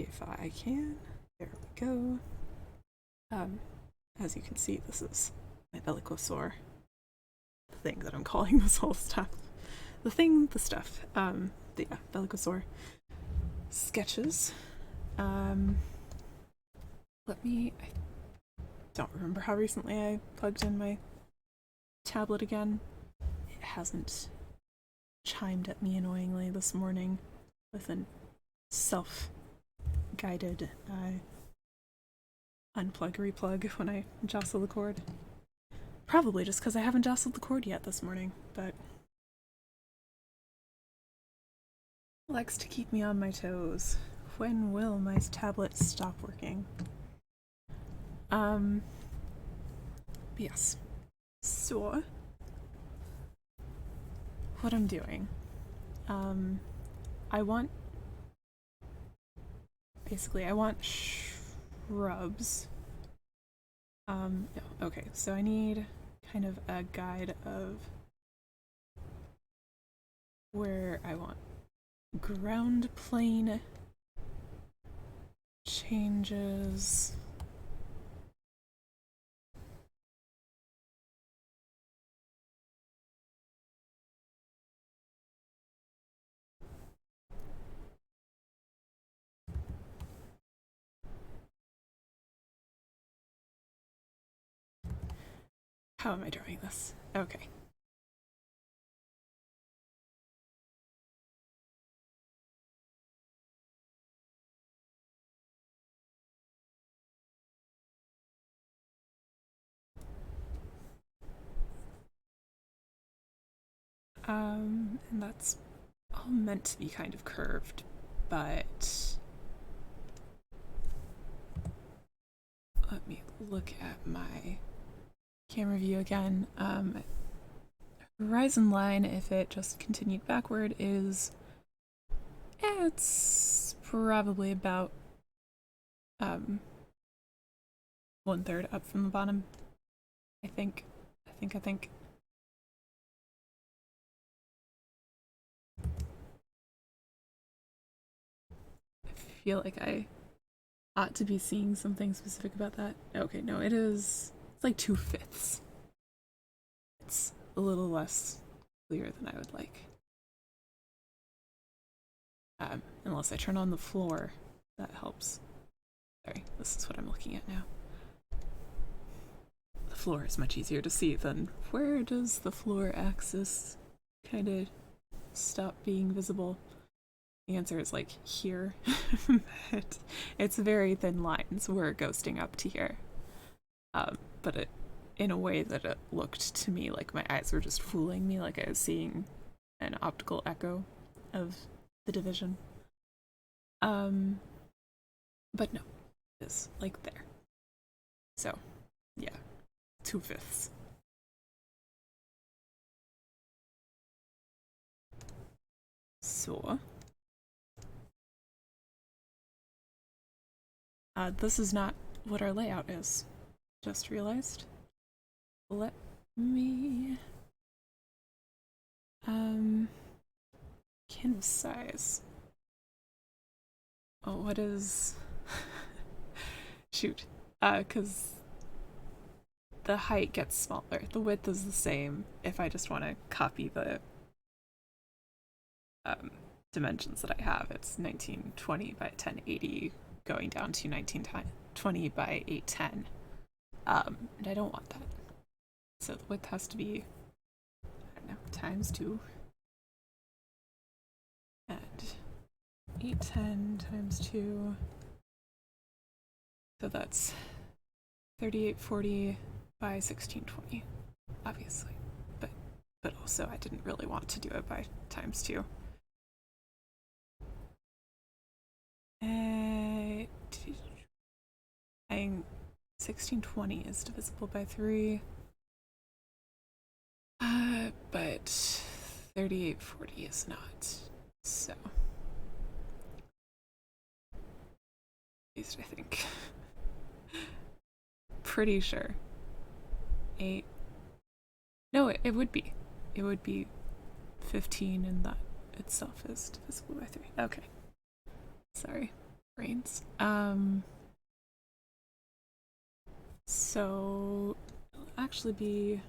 if I can. There we go. As you can see, this is my Bellicosaur. The thing that I'm calling this whole stuff. The thing, the stuff. Yeah, Bellicosaur sketches. I don't remember how recently I plugged in my tablet again. It hasn't chimed at me annoyingly this morning with a self-guided unplug replug when I jostle the cord. Probably just because I haven't jostled the cord yet this morning, but likes to keep me on my toes. When will my tablet stop working? Yes. So, what I'm doing, I want shrubs. Okay, so I need kind of a guide of where I want ground plane changes. How am I drawing this? Okay. And that's all meant to be kind of curved, but let me look at my camera view again. Horizon line, if it just continued backward, is it's probably about 1/3 up from the bottom. I think. I feel like I ought to be seeing something specific about that. Okay, no, it's like 2/5. It's a little less clear than I would like. Unless I turn on the floor, that helps. Sorry, this is what I'm looking at now. The floor is much easier to see than where does the floor axis kind of stop being visible? The answer is like here. But it's very thin lines. We're ghosting up to here. But it, in a way that it looked to me like my eyes were just fooling me, like I was seeing an optical echo of the division. But no, it's like there. So, yeah, 2/5. So, this is not what our layout is. Just realized. Let me canvas size. Oh, what is shoot. Cause the height gets smaller. The width is the same if I just want to copy the dimensions that I have. It's 1920 by 1080 going down to 1920 by 810. And I don't want that. So the width has to be, I don't know, times 2. And 810 times 2. So that's 3840 by 1620, obviously. But also I didn't really want to do it by times 2. I think 1620 is divisible by 3. But 3840 is not. So, at least I think. Pretty sure. 8. No, it would be. It would be 15, and that itself is divisible by 3. Okay. Sorry. brains. So it'll actually be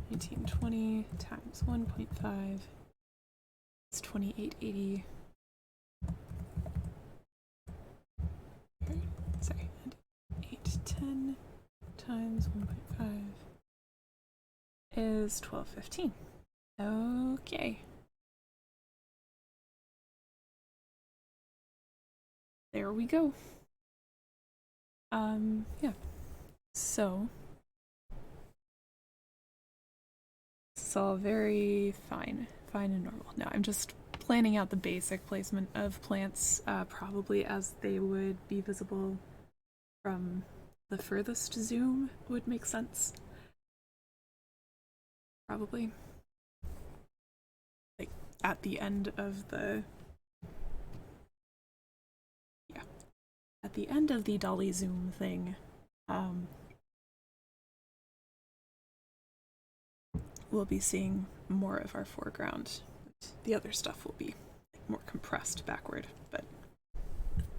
1920 times 1.5 is 2880. Sorry, 810 times 1.5 is 1215. Okay. There we go. Yeah. So it's all very fine and normal. Now I'm just planning out the basic placement of plants, probably as they would be visible from the furthest zoom would make sense. Probably. Like at the end of the at the end of the dolly zoom thing, we'll be seeing more of our foreground. The other stuff will be more compressed backward, but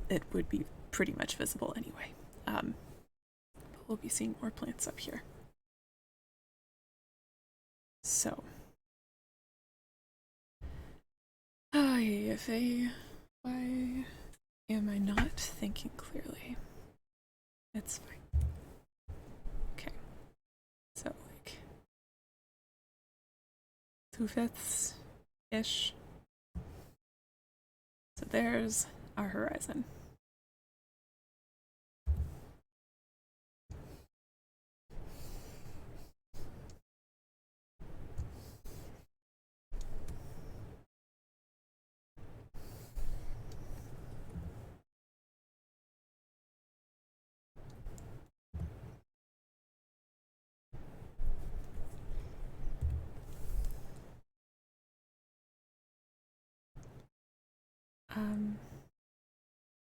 it would be pretty much visible anyway. But we'll be seeing more plants up here. So, why am I not thinking clearly? It's fine. Okay. So, like 2/5-ish. So there's our horizon.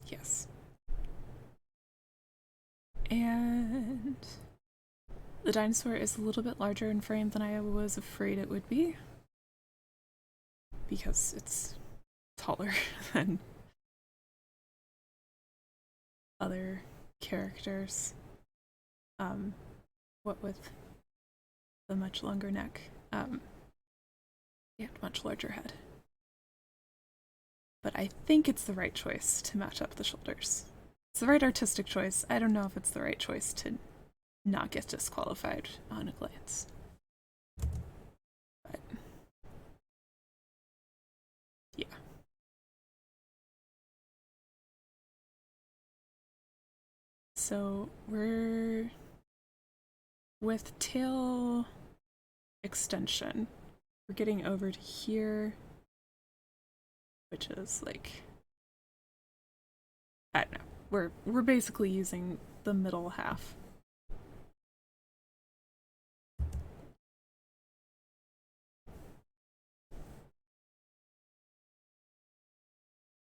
Yes. And the dinosaur is a little bit larger in frame than I was afraid it would be, because it's taller than other characters. What with the much longer neck, and much larger head. But I think it's the right choice to match up the shoulders. It's the right artistic choice. I don't know if it's the right choice to not get disqualified on a glance. But yeah. So we're with tail extension. We're getting over to here, which is like, I don't know. We're basically using the middle half.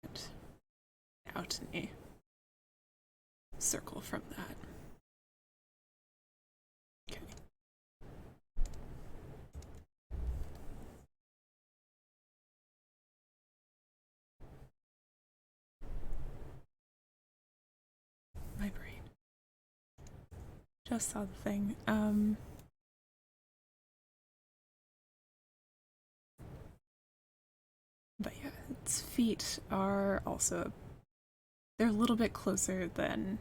And out in a circle from that. Okay. My brain. Just saw the thing. But yeah, its feet are also, they're a little bit closer than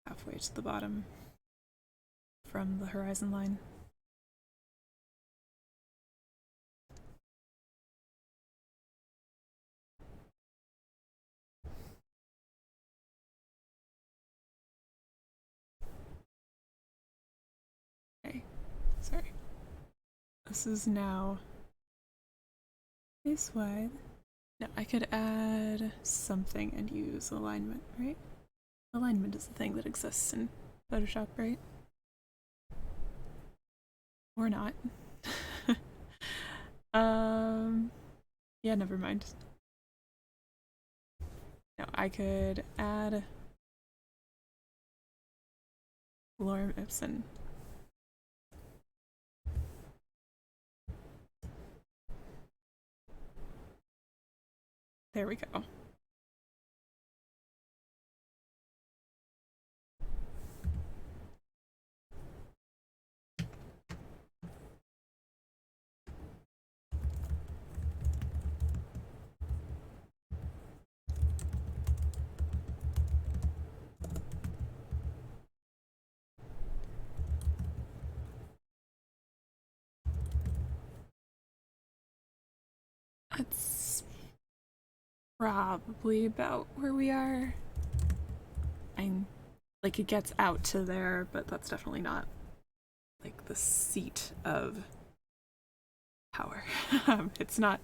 halfway to the bottom from the horizon line. Okay, sorry. This is now this wide. Now I could add something and use alignment, right? Alignment is the thing that exists in Photoshop, right? Or not. Yeah, never mind. No, I could add lorem ipsum. There we go. That's probably about where we are. I'm like it gets out to there, but that's definitely not like the seat of power. It's not.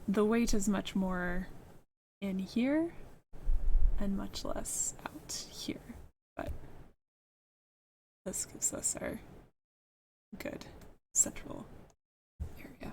The weight is much more in here and much less out here, but this gives us our good central area.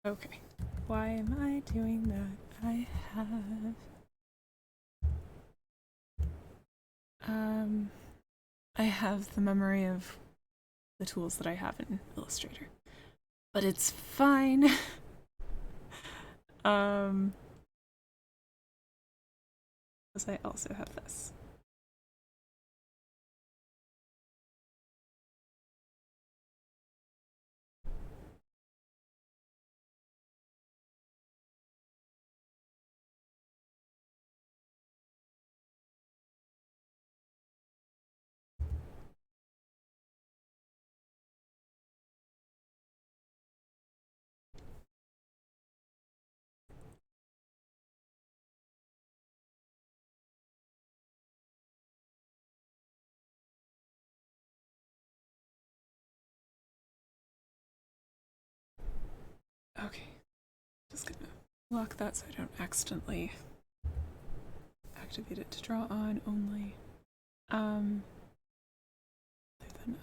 Okay, why am I doing that? I have the memory of the tools that I have in Illustrator, but it's fine. Because I also have this. Okay, just gonna lock that so I don't accidentally activate it to draw on only. Then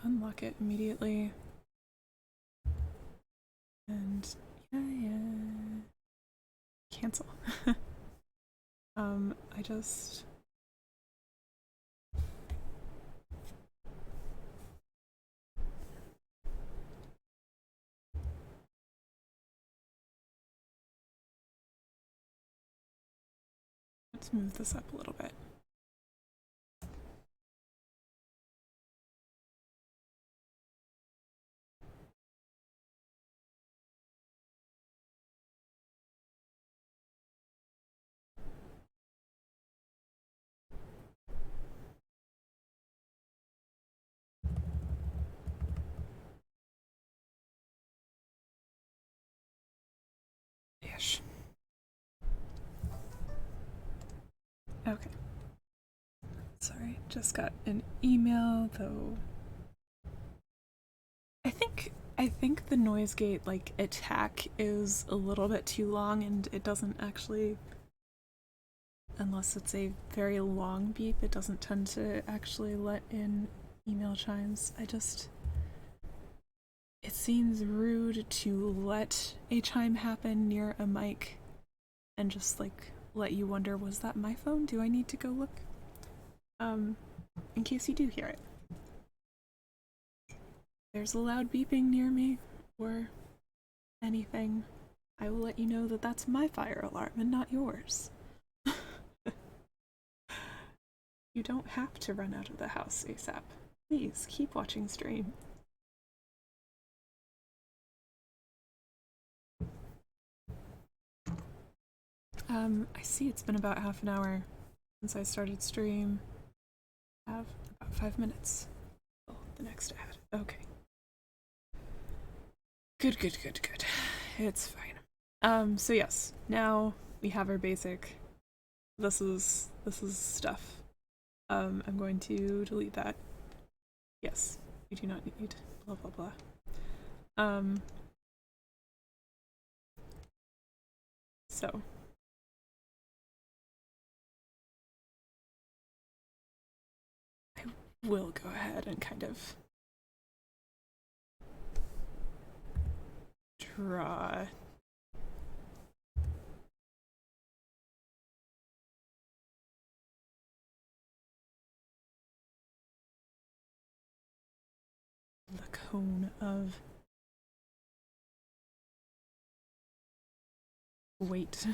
unlock it immediately. And yeah. Cancel. I just let's move this up a little bit. Ish. Okay. Sorry, just got an email though. I think the noise gate like attack is a little bit too long and it doesn't actually, unless it's a very long beep, it doesn't tend to actually let in email chimes. It seems rude to let a chime happen near a mic and just like let you wonder, was that my phone? Do I need to go look? In case you do hear it. There's a loud beeping near me, or anything, I will let you know that that's my fire alarm and not yours. You don't have to run out of the house ASAP. Please keep watching stream. I see it's been about half an hour since I started stream. I have about 5 minutes. Oh, the next ad. Okay. Good. It's fine. So yes, now we have our basic. This is stuff. I'm going to delete that. Yes, we do not need blah blah blah. So I will go ahead and kind of draw the cone of weight.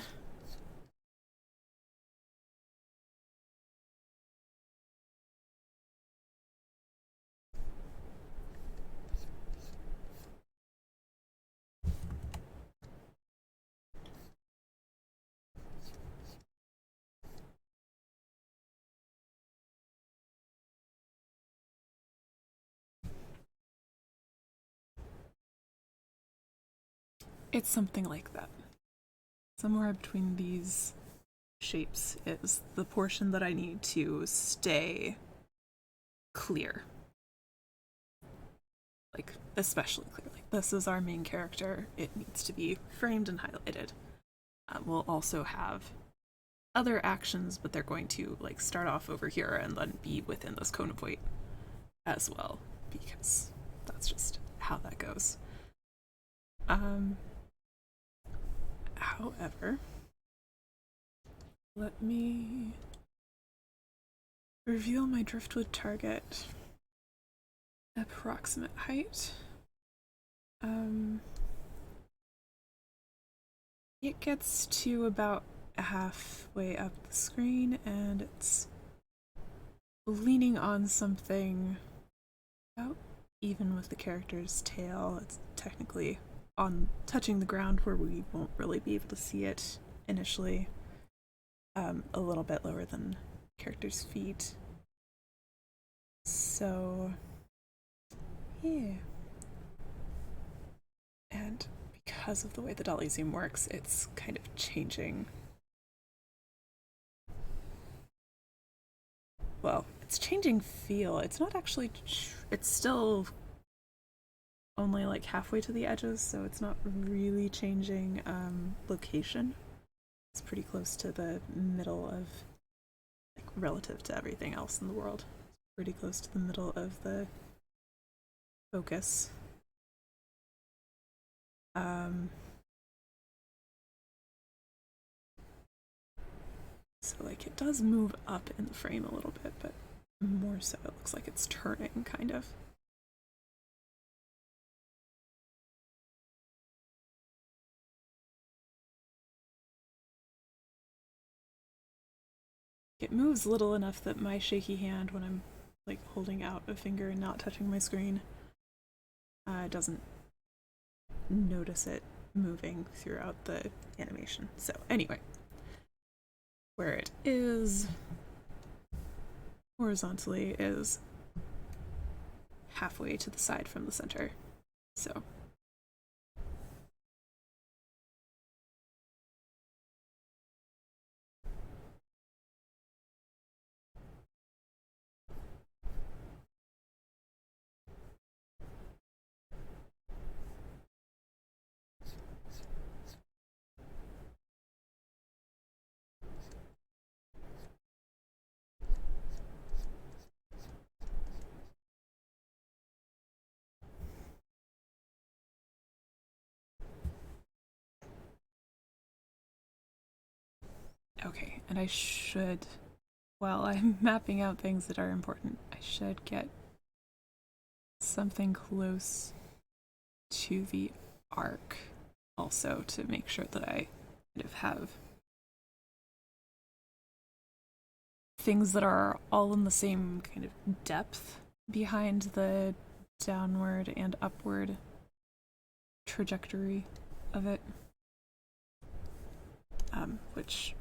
It's something like that. Somewhere between these shapes is the portion that I need to stay clear. Like, especially clear. Like, this is our main character. It needs to be framed and highlighted. We'll also have other actions, but they're going to like start off over here and then be within this cone of weight as well, because that's just how that goes. However, let me reveal my driftwood target approximate height. It gets to about halfway up the screen, and it's leaning on something about even with the character's tail. It's technically on touching the ground where we won't really be able to see it initially. A little bit lower than character's feet. So, yeah. And because of the way the dolly zoom works, it's kind of changing. Well, it's changing feel. It's not actually. It's still only like halfway to the edges, so it's not really changing location. It's pretty close to the middle of, like, relative to everything else in the world. It's pretty close to the middle of the focus. So like it does move up in the frame a little bit, but more so it looks like it's turning, kind of. It moves little enough that my shaky hand, when I'm like holding out a finger and not touching my screen, doesn't notice it moving throughout the animation. So anyway, where it is horizontally is halfway to the side from the center. So okay, and I should, while I'm mapping out things that are important, I should get something close to the arc also to make sure that I kind of have things that are all in the same kind of depth behind the downward and upward trajectory of it. Which,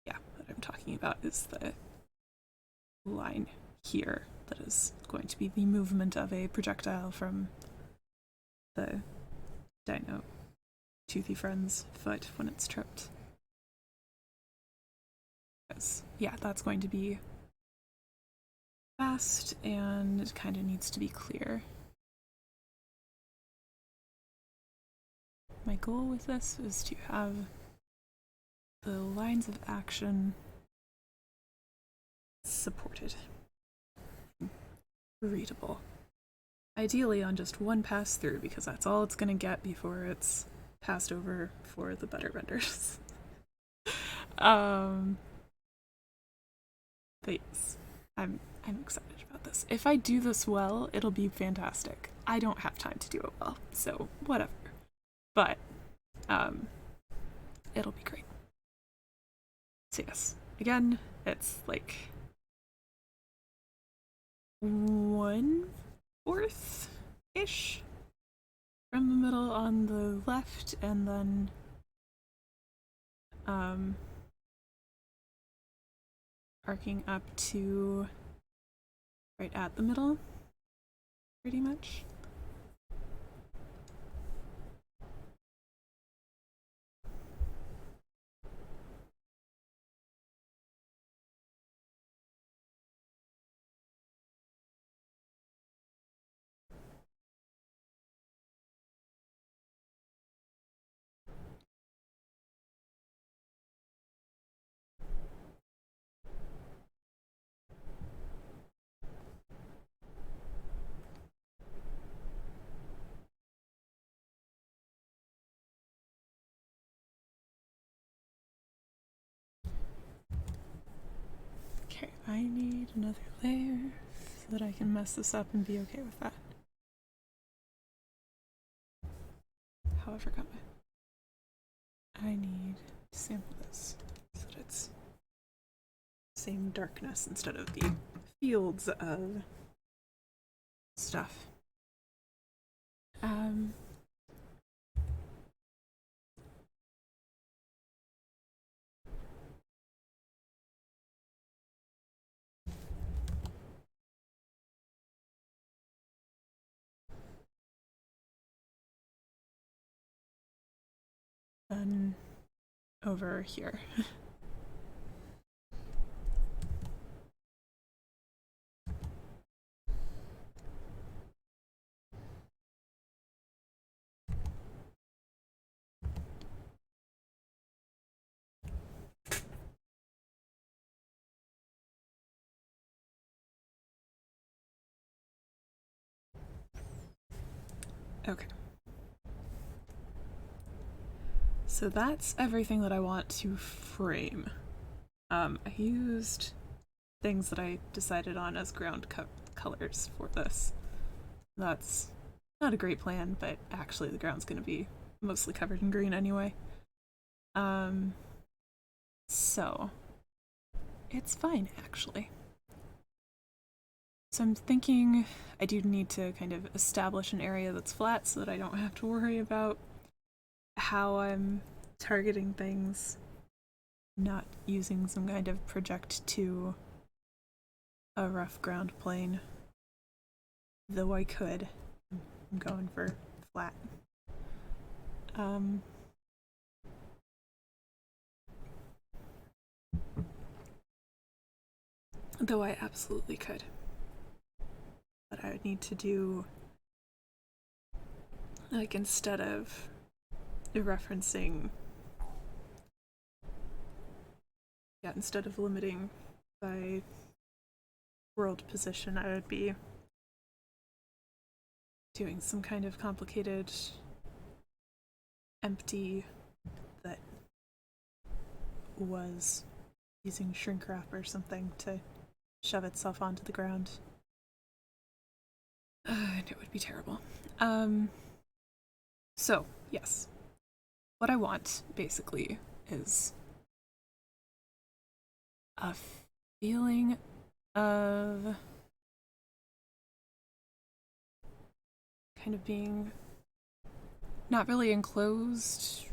yeah, what I'm talking about is the line here that is going to be the movement of a projectile from the dino toothy friend's foot when it's tripped. Because, yeah, that's going to be fast and it kind of needs to be clear. my goal with this is to have the lines of action supported, readable. Ideally on just one pass through, because that's all it's gonna get before it's passed over for the better renders. But yes, I'm excited about this. If I do this well, it'll be fantastic. I don't have time to do it well, so whatever. But it'll be great. So yes, again, it's like 1/4-ish from the middle on the left, and then arcing up to right at the middle, pretty much. Okay, I need another layer so that I can mess this up and be okay with that. How I forgot I need to sample this so that it's same darkness instead of the fields of stuff. Then over here. Okay. So that's everything that I want to frame. I used things that I decided on as ground colors for this. That's not a great plan, but actually the ground's going to be mostly covered in green anyway. So it's fine, actually. So I'm thinking I do need to kind of establish an area that's flat so that I don't have to worry about how I'm targeting things, not using some kind of project to a rough ground plane. Though I could. I'm going for flat. Though I absolutely could. But I would need to do, like, instead of referencing, instead of limiting by world position, I would be doing some kind of complicated empty that was using shrink wrap or something to shove itself onto the ground. And it would be terrible. So, yes. What I want, basically, is a feeling of kind of being not really enclosed,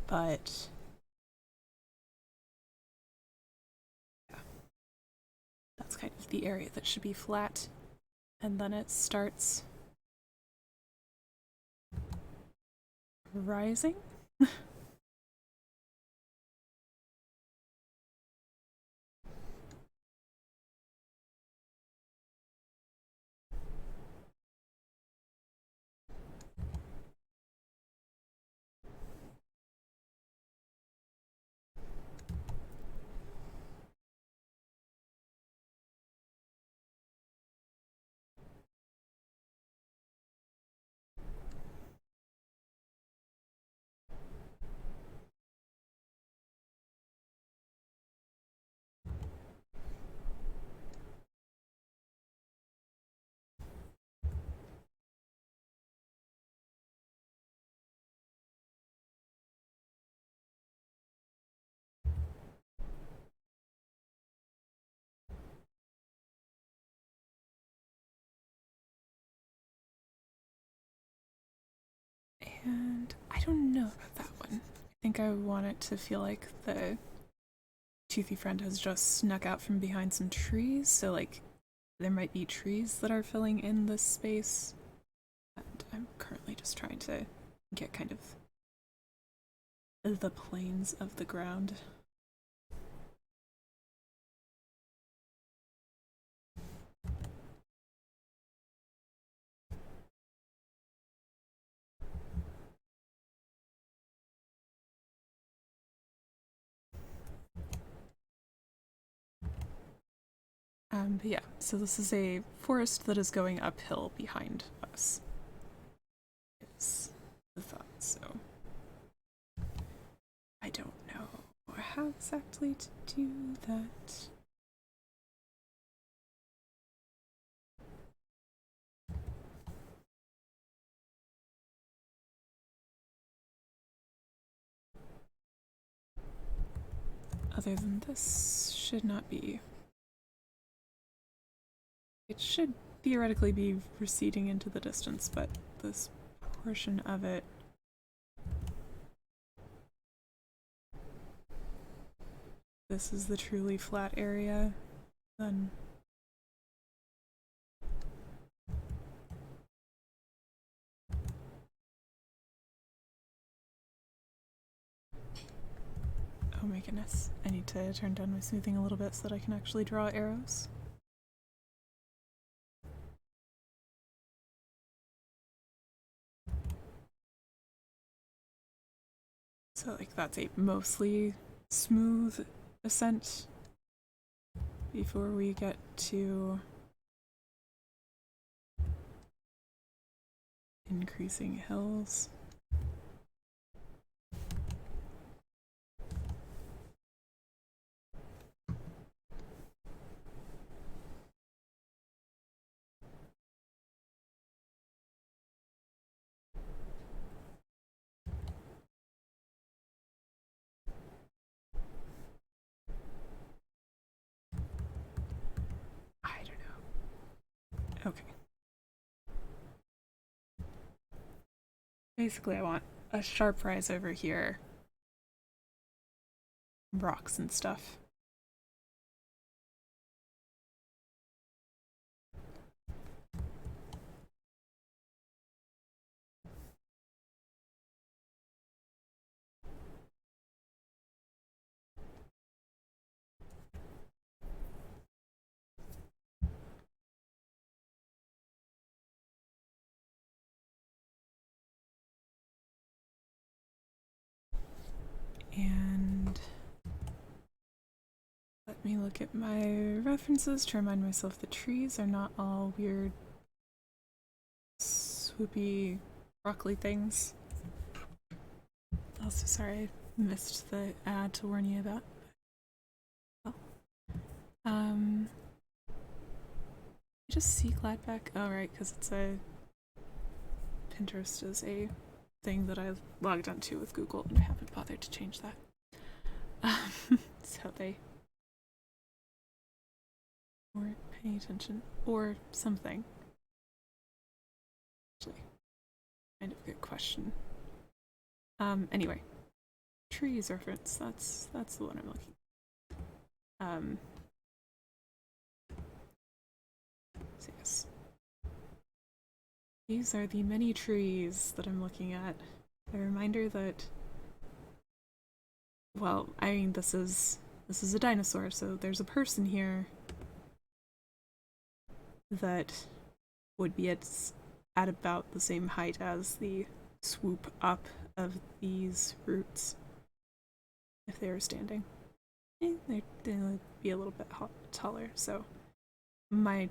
but yeah, that's kind of the area that should be flat, and then it starts rising. And I don't know about that one. I think I want it to feel like the toothy friend has just snuck out from behind some trees, so like there might be trees that are filling in this space. And I'm currently just trying to get kind of the planes of the ground. But yeah, so this is a forest that is going uphill behind us. Is the thought, so I don't know how exactly to do that. Other than this, should not be. It should theoretically be receding into the distance, but this portion of it. This is the truly flat area, then. Oh my goodness, I need to turn down my smoothing a little bit so that I can actually draw arrows. So like that's a mostly smooth ascent before we get to increasing hills. I don't know. Okay. Basically, I want a sharp rise over here. Rocks and stuff. And let me look at my references to remind myself the trees are not all weird swoopy broccoli things. Also, sorry, I missed the ad to warn you about. Oh. Just see Gladbeck? Oh, right, because it's a Pinterest is a thing that I logged onto with Google, and I haven't bothered to change that. So they weren't paying attention, or something. Actually, kind of a good question. Anyway, trees reference. That's the one I'm looking. So yes, these are the many trees that I'm looking at. A reminder that, well, I mean, this is a dinosaur, so there's a person here that would be at about the same height as the swoop up of these roots if they were standing. They'd be a little bit taller, so my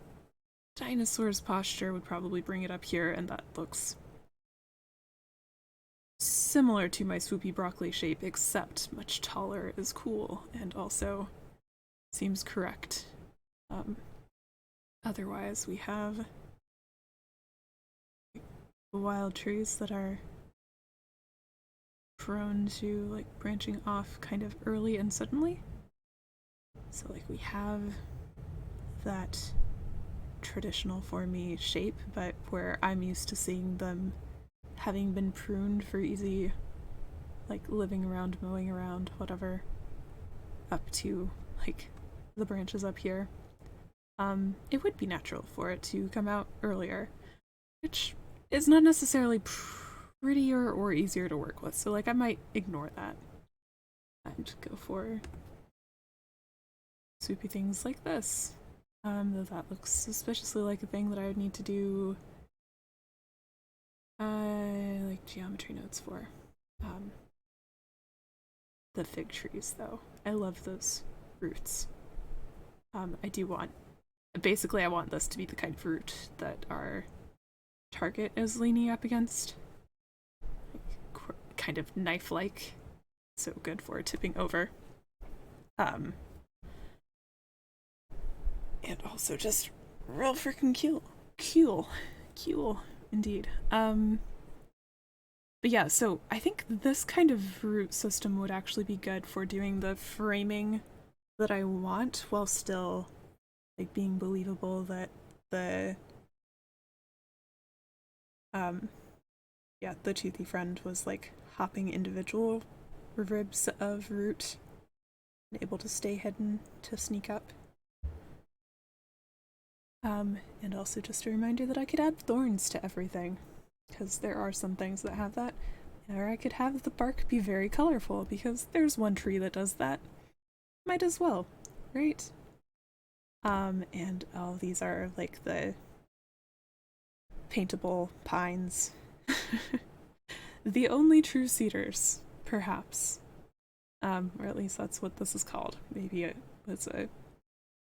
dinosaur's posture would probably bring it up here, and that looks similar to my swoopy broccoli shape, except much taller is cool and also seems correct. Otherwise, we have wild trees that are prone to like branching off kind of early and suddenly. So like we have that traditional for me shape, but where I'm used to seeing them having been pruned for easy, like, living around, mowing around, whatever, up to, like, the branches up here, it would be natural for it to come out earlier, which is not necessarily prettier or easier to work with. So, like, I might ignore that and go for swoopy things like this. Though that looks suspiciously like a thing that I would need to do, like, geometry notes for. The fig trees, though. I love those roots. I do want, basically I want this to be the kind of root that our target is leaning up against. Like, kind of knife-like. So good for tipping over. And also just real freaking cool, indeed. But yeah, so I think this kind of root system would actually be good for doing the framing that I want while still, like, being believable that the the toothy friend was, like, hopping individual ribs of root and able to stay hidden to sneak up. And also just a reminder that I could add thorns to everything, because there are some things that have that. Or I could have the bark be very colorful, because there's one tree that does that. Might as well, right? And all these are, like, the paintable pines. The only true cedars, perhaps. Or at least that's what this is called. Maybe it was a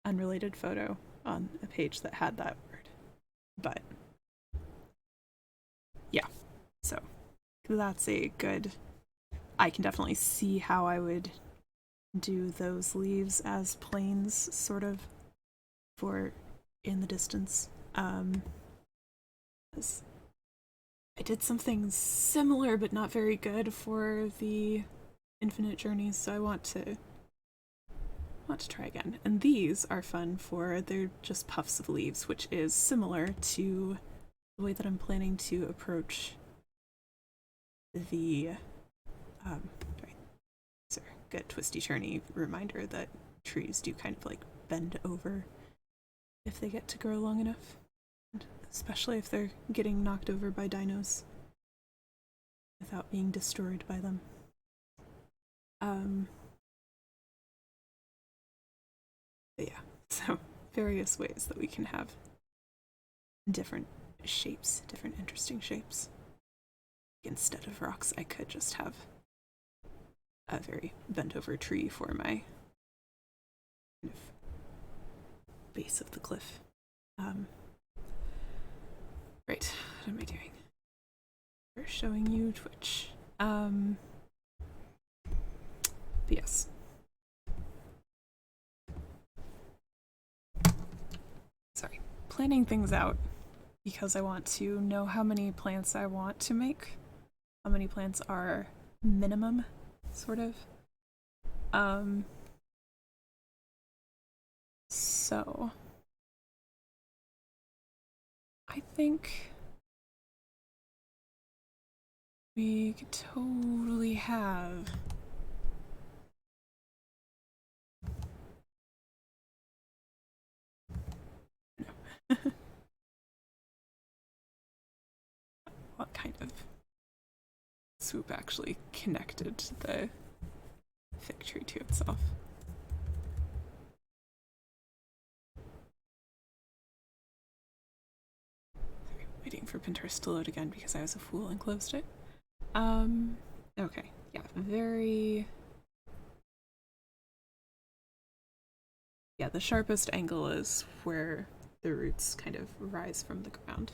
unrelated photo on a page that had that word. But yeah, so that's a good, I can definitely see how I would do those leaves as planes, sort of, for in the distance. I did something similar but not very good for the Infinite Journeys, so I want to try again. And these are fun for, they're just puffs of leaves, which is similar to the way that I'm planning to approach the so good twisty turny reminder that trees do kind of, like, bend over if they get to grow long enough, and especially if they're getting knocked over by dinos without being destroyed by them. But yeah, so various ways that we can have different shapes, different interesting shapes. Instead of rocks, I could just have a very bent over tree for my kind of base of the cliff. Right, what am I doing? We're showing you Twitch. But yes. Sorry. Planning things out because I want to know how many plants I want to make. How many plants are minimum, sort of. So I think we could totally have what kind of swoop actually connected the fig tree to itself. Sorry, waiting for Pinterest to load again because I was a fool and closed it. Okay, yeah, very... Yeah, the sharpest angle is where the roots kind of rise from the ground.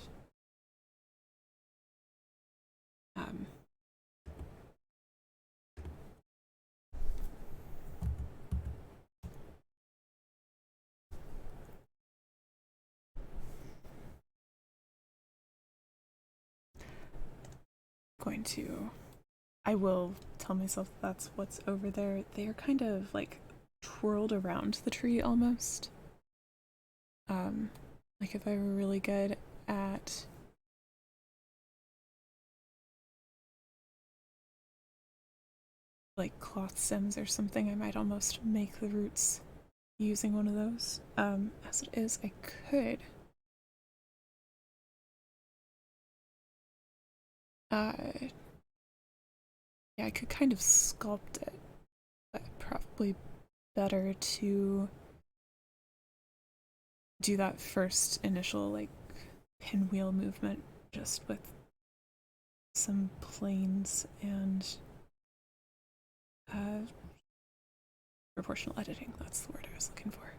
I will tell myself that's what's over there. They are kind of, like, twirled around the tree almost. Like, if I were really good at like cloth stems or something, I might almost make the roots using one of those. As it is, I could yeah, I could kind of sculpt it, but probably better to do that first initial like pinwheel movement just with some planes and proportional editing. That's the word I was looking for.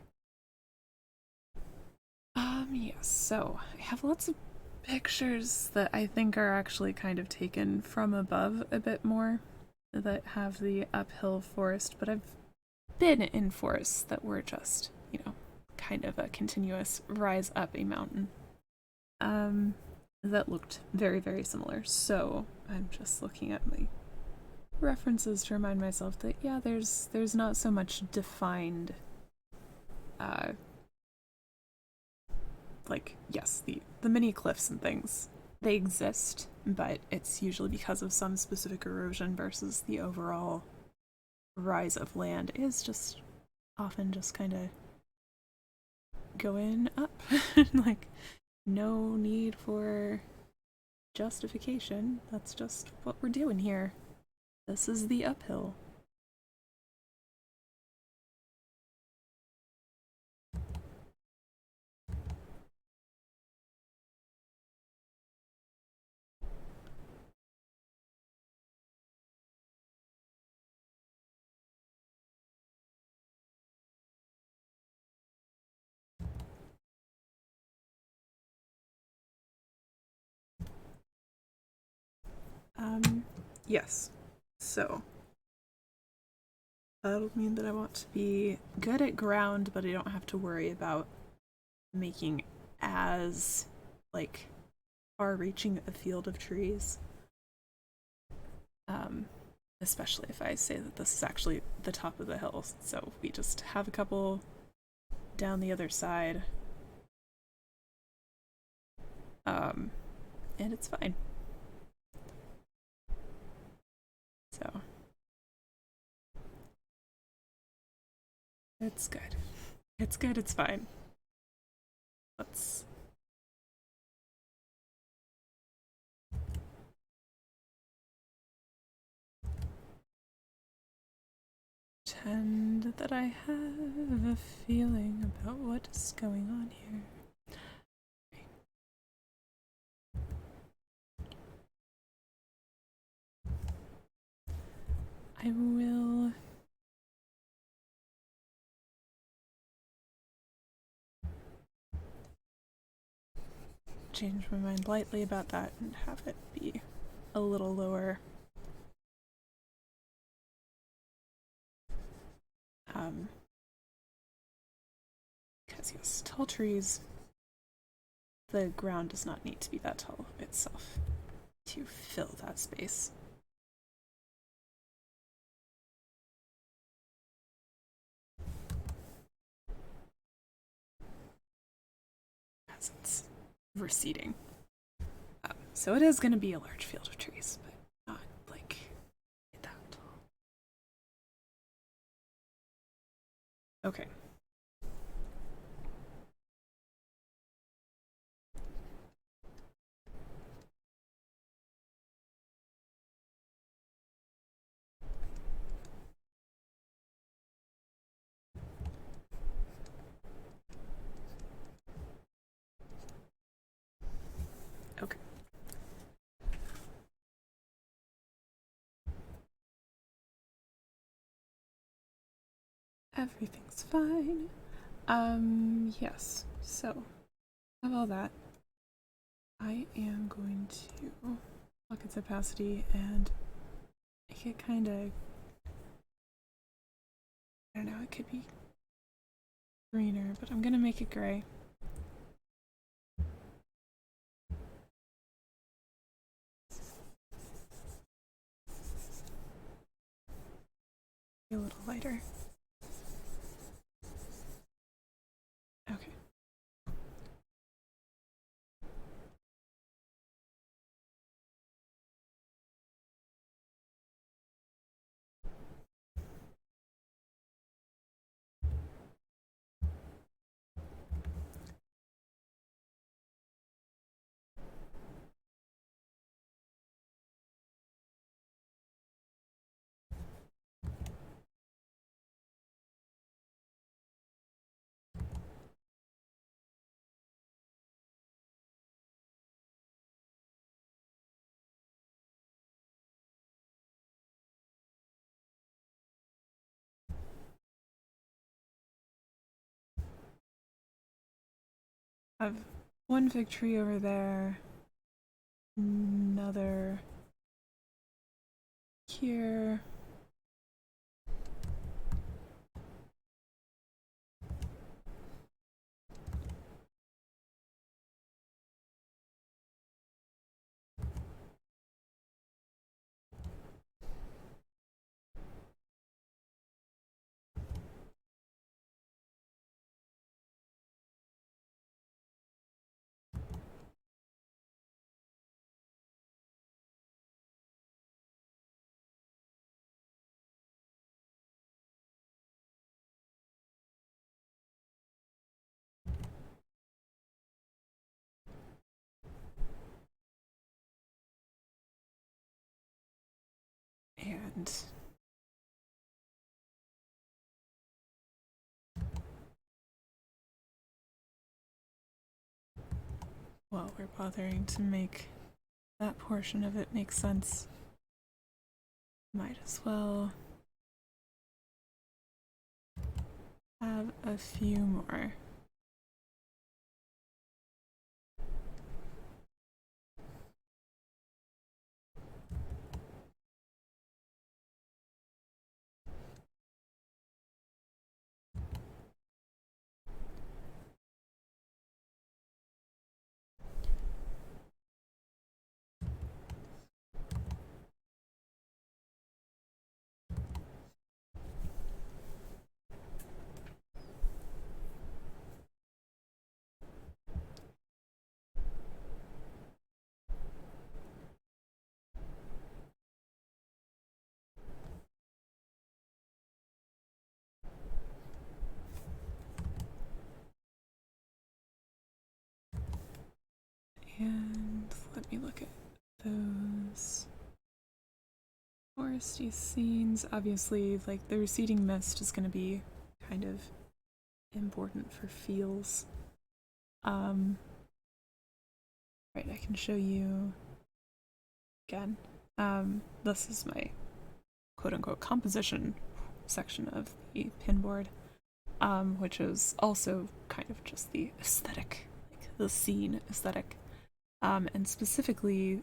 Yes, so I have lots of pictures that I think are actually kind of taken from above a bit more that have the uphill forest, but I've been in forests that were just, you know, kind of a continuous rise up a mountain. That looked very, very similar. So I'm just looking at my references to remind myself that yeah, there's not so much defined like yes, the mini cliffs and things, they exist, but it's usually because of some specific erosion versus the overall rise of land is just often just kind of going up. Like no need for justification. That's just what we're doing here. This is the uphill. Yes. So that'll mean that I want to be good at ground, but I don't have to worry about making as like far-reaching a field of trees. Especially if I say that this is actually the top of the hill, so we just have a couple down the other side, and it's fine. So it's good. It's good. It's fine. Let's pretend that I have a feeling about what is going on here. I will change my mind lightly about that and have it be a little lower. Because yes, tall trees, the ground does not need to be that tall itself to fill that space. As it's receding. So it is going to be a large field of trees, but not like that tall. Okay. Okay. Everything's fine. Yes. So, of all that, I am going to look its opacity and make it kind of, I don't know, it could be greener, but I'm gonna make it gray. A little lighter. Okay. have one fig tree over there, another here. And while we're bothering to make that portion of it make sense, might as well have a few more. And let me look at those foresty scenes. Obviously, like the receding mist is going to be kind of important for feels. Right, I can show you again. This is my quote-unquote composition section of the pinboard, which is also kind of just the aesthetic, like the scene aesthetic. And specifically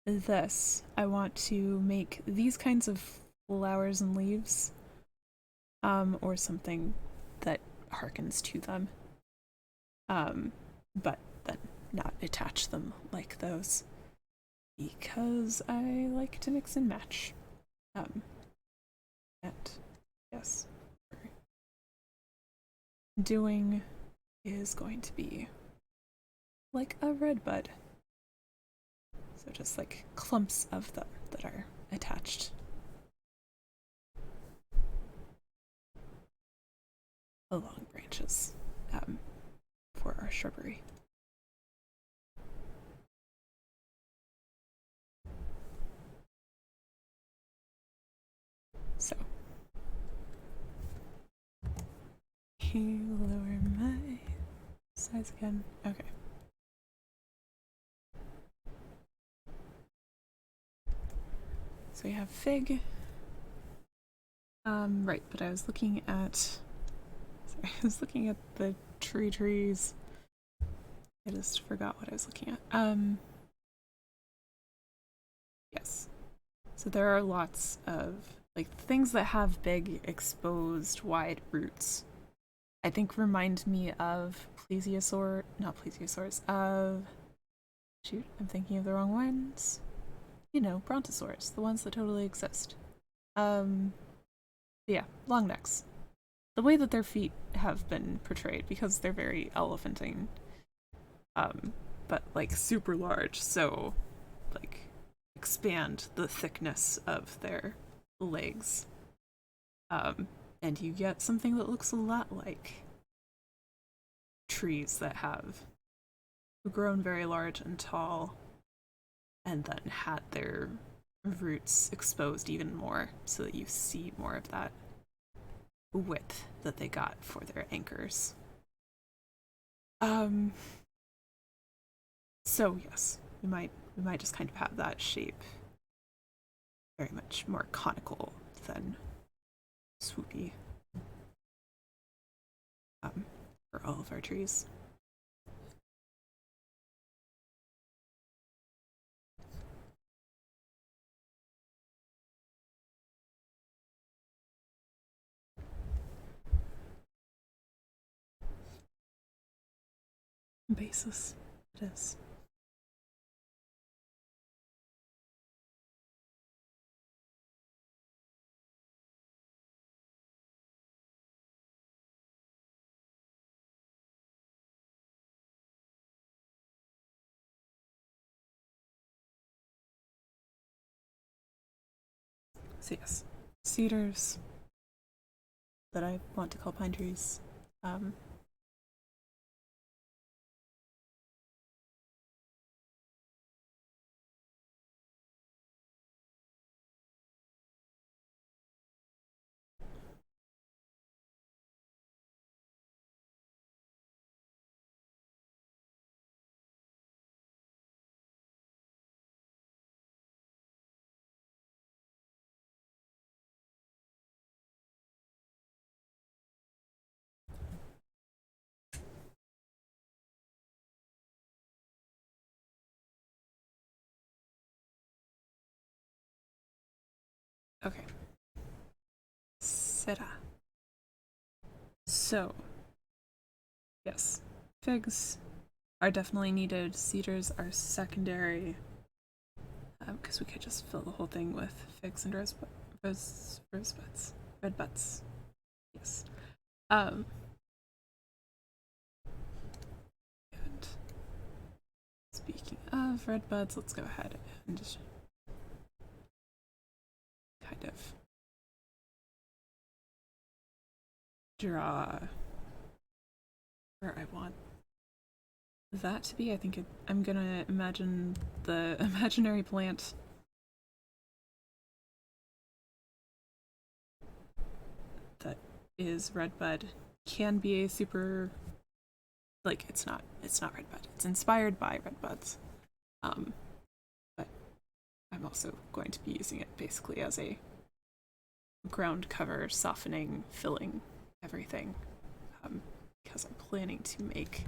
this, I want to make these kinds of flowers and leaves, or something that harkens to them, but then not attach them like those, because I like to mix and match. And yes, what we're doing is going to be like a red bud. So just like clumps of them that are attached. Along branches, for our shrubbery. So, lower my size again. Okay. So we have fig. Right, but I was looking at. Sorry, I was looking at the trees. I just forgot what I was looking at. Yes. So there are lots of like things that have big, exposed, wide roots. I think remind me of not plesiosaurs, of shoot, I'm thinking of the wrong ones. You know, brontosaurs, the ones that totally exist. Yeah, long necks. The way that their feet have been portrayed, because they're very elephanting, but like super large, so like expand the thickness of their legs. And you get something that looks a lot like trees that have grown very large and tall and then had their roots exposed even more so that you see more of that width that they got for their anchors. So yes, we might just kind of have that shape very much more conical than swoopy, for all of our trees. basis it is. So yes, cedars that I want to call pine trees. Okay. Sera. So, yes, figs are definitely needed. Cedars are secondary, because we could just fill the whole thing with figs and rosebuds, red buds. Yes. And speaking of red buds, let's go ahead and just kind of draw where I want that to be. I think I'm gonna imagine the imaginary plant that is redbud can be a super, like, it's not redbud. It's inspired by redbuds, but I'm also going to be using it basically as a ground cover, softening, filling everything, because I'm planning to make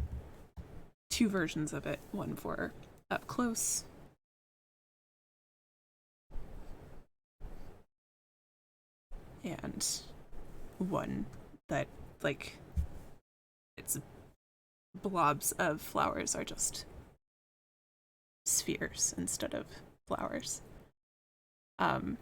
two versions of it, one for up close and one that, like, it's blobs of flowers are just spheres instead of flowers. Um,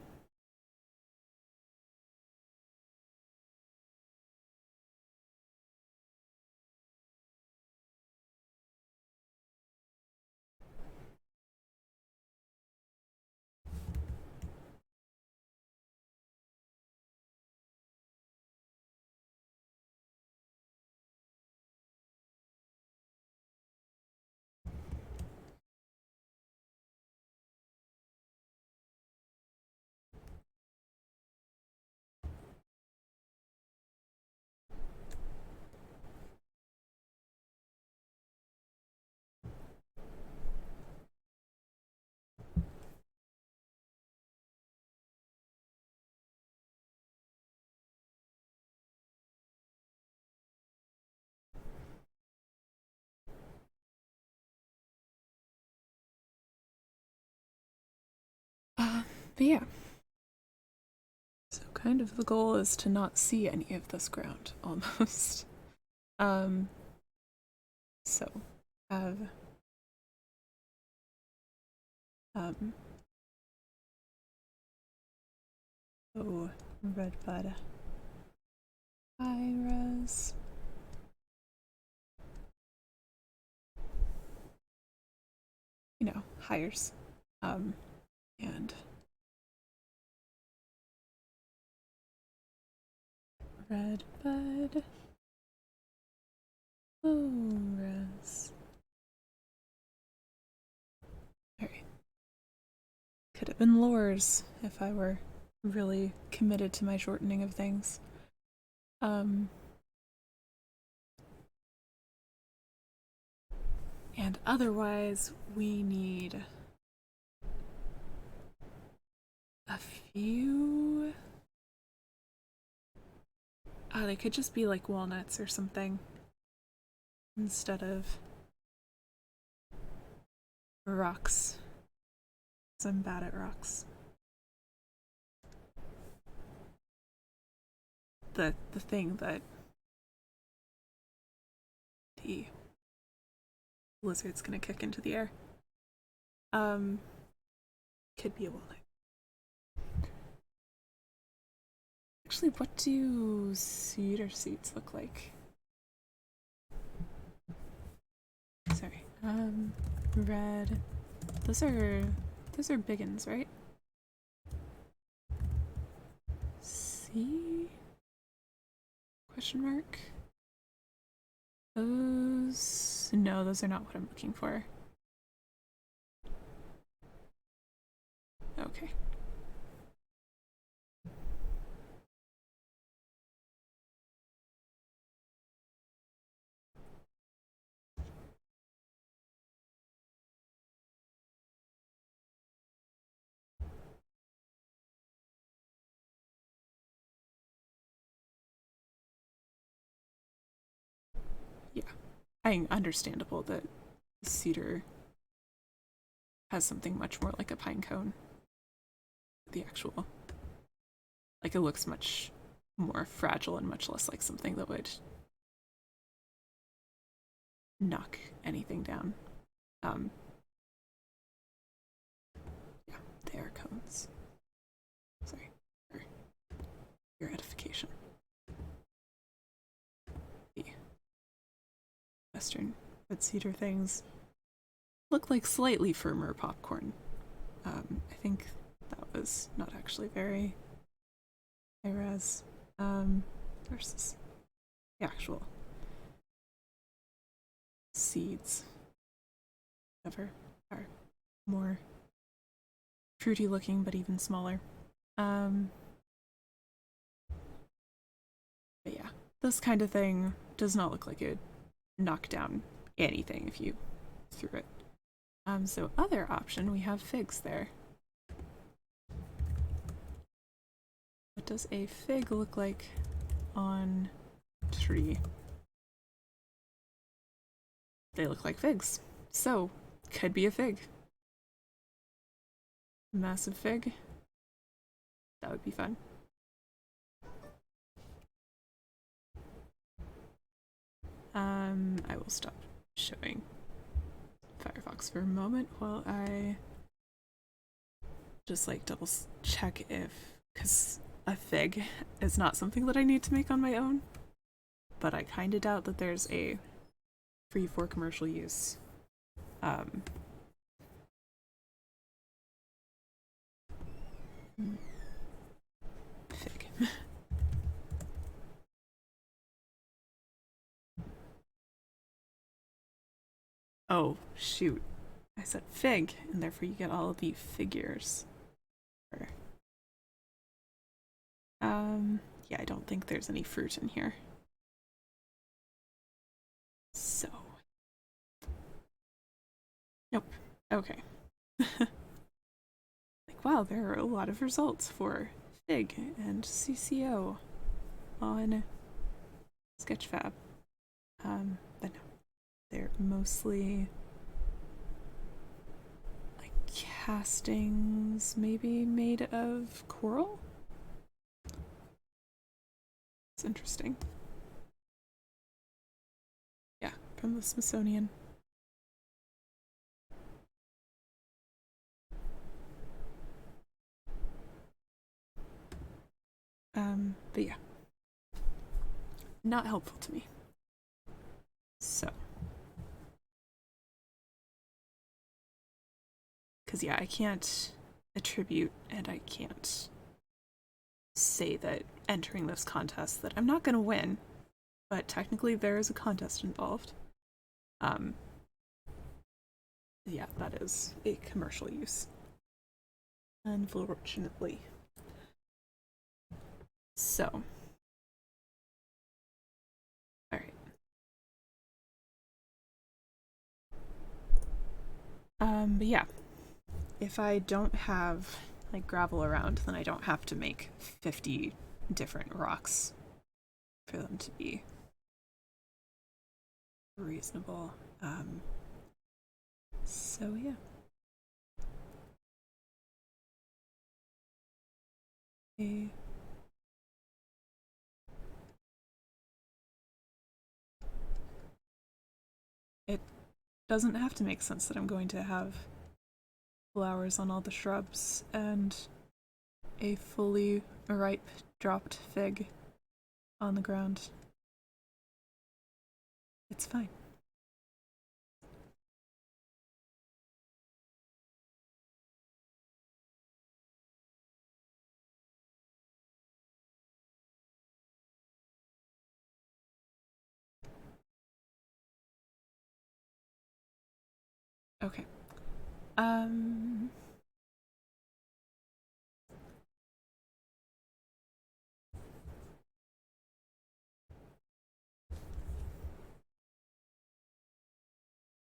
but yeah, so kind of the goal is to not see any of this ground almost. um, so have um, oh, red bud, iris, hires, and red bud, Loras. Alright. Could have been lores if I were really committed to my shortening of things. And otherwise, we need a few. They could just be like walnuts or something instead of rocks. Because I'm bad at rocks. The thing that the lizard's gonna kick into the air. Could be a walnut. Actually, what do cedar seeds look like? Sorry. Red. Those are big uns, right? C? Question mark? Those... No, those are not what I'm looking for. Okay. Yeah. I think understandable that cedar has something much more like a pine cone. The actual... Like, it looks much more fragile and much less like something that would knock anything down. Yeah, they are cones. Sorry. For your edification. The Western red cedar things look like slightly firmer popcorn. I think that was not actually very high res. Versus the actual seeds. Ever are more fruity looking, but even smaller. But yeah, this kind of thing does not look like it would knock down anything if you threw it. So other option, we have figs there. What does a fig look like on tree? They look like figs. So, could be a fig. Massive fig. That would be fun. I will stop showing Firefox for a moment while I just like double check if, because a fig is not something that I need to make on my own, but I kind of doubt that there's a free for commercial use fig. Oh, shoot. I said fig, and therefore you get all of the figures. Yeah, I don't think there's any fruit in here. So. Nope. Okay. Like, wow, there are a lot of results for fig and CCO on Sketchfab. But no. They're mostly like castings, maybe made of coral? It's interesting. Yeah, from the Smithsonian. But yeah. Not helpful to me. So. Because, yeah, I can't attribute and I can't say that entering this contest that I'm not going to win, but technically there is a contest involved. Yeah, that is a commercial use. Unfortunately. So. Alright. But yeah. If I don't have like gravel around, then I don't have to make 50 different rocks for them to be reasonable. So yeah. Okay. It doesn't have to make sense that I'm going to have flowers on all the shrubs and a fully ripe dropped fig on the ground. It's fine. Okay.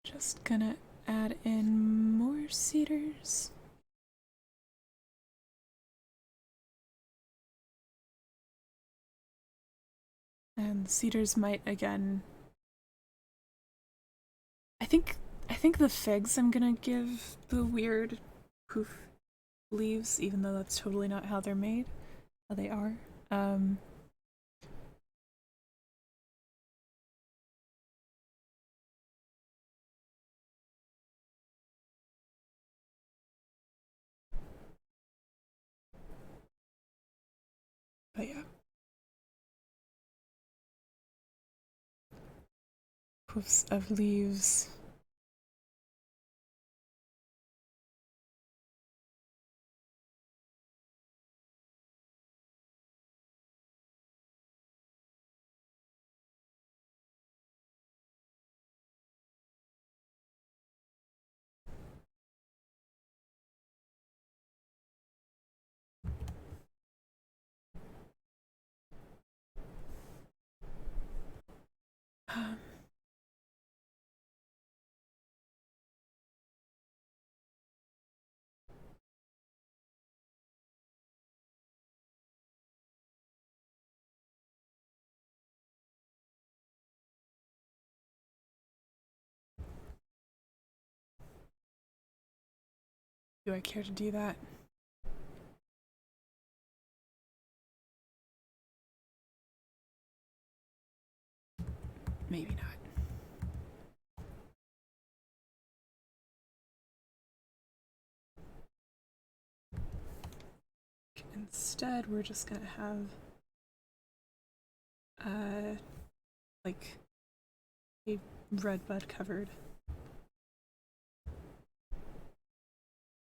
Just gonna add in more cedars. And cedars might again. I think the figs I'm gonna give the weird poof leaves, even though that's totally not how they're made. How they are. But yeah. Poofs of leaves. Um, do I care to do that? Maybe not. Instead, we're just gonna have like a red bud covered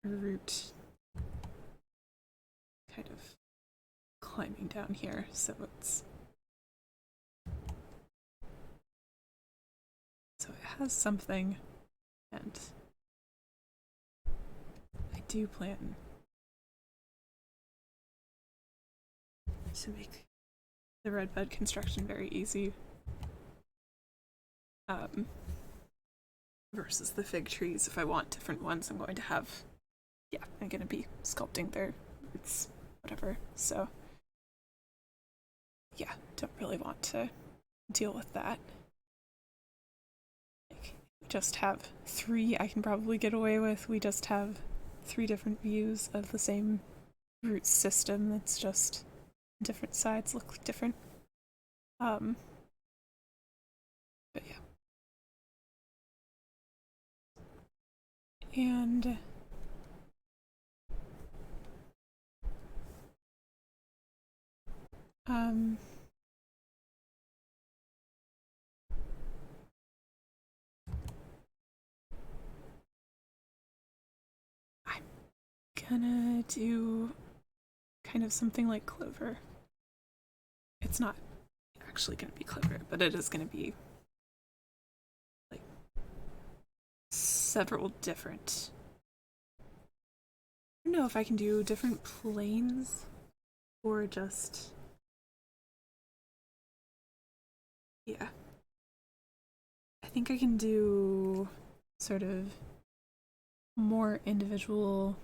root kind of climbing down here, so it has something, and I do plan to make the red bud construction very easy. Versus the fig trees, if I want different ones, I'm going to have, yeah, I'm going to be sculpting their roots, whatever. So, yeah, don't really want to deal with that. Like, just have three I can probably get away with. We just have three different views of the same root system. It's just different sides look different. But yeah. And I'm gonna do kind of something like clover. It's not actually gonna be clover, but it is gonna be like several different. I don't know if I can do different planes or just. Yeah. I think I can do sort of more individual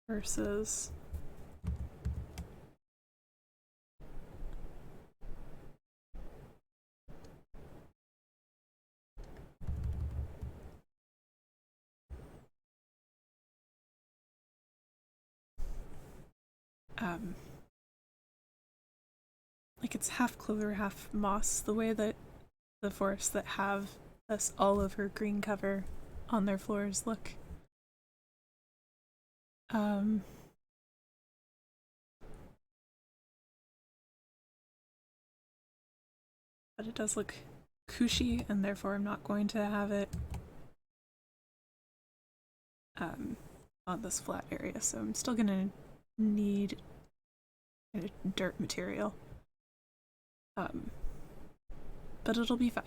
versus. Like it's half clover, half moss, the way that the forests that have this all over green cover on their floors look. But it does look cushy, and therefore I'm not going to have it on this flat area, so I'm still gonna need a dirt material. But it'll be fine.